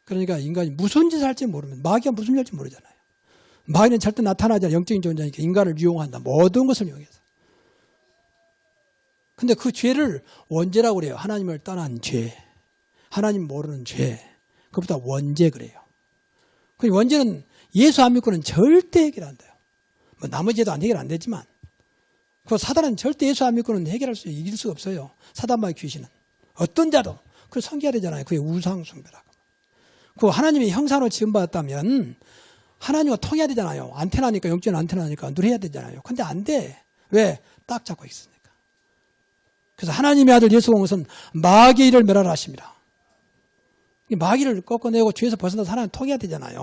그러니까 인간이 무슨 짓을 할지 모르면 마귀가 무슨 짓을 할지 모르잖아요. 마귀는 절대 나타나지 않아 영적인 존재니까 인간을 이용한다. 모든 것을 이용해서. 근데 그 죄를 원죄라고 그래요. 하나님을 떠난 죄. 하나님 모르는 죄. 그것보다 원죄 그래요. 그 원죄는 예수 안 믿고는 절대 해결 안 돼요. 뭐 나머지도 안 해결 안 되지만 그 사단은 절대 예수 안 믿고는 이길 수가 없어요. 사단마의 귀신은. 어떤 자도. 그걸 섬겨야 되잖아요. 그게 우상 숭배라고. 그 하나님의 형상으로 지음받았다면 하나님과 통해야 되잖아요. 안테나니까, 영적인 안테나니까 누려야 되잖아요. 근데 안 돼. 왜? 딱 잡고 있으니까. 그래서 하나님의 아들 예수 온 것은 마귀의 일을 멸하라 하십니다. 마귀를 꺾어내고 죄에서 벗어나서 하나님 통해야 되잖아요.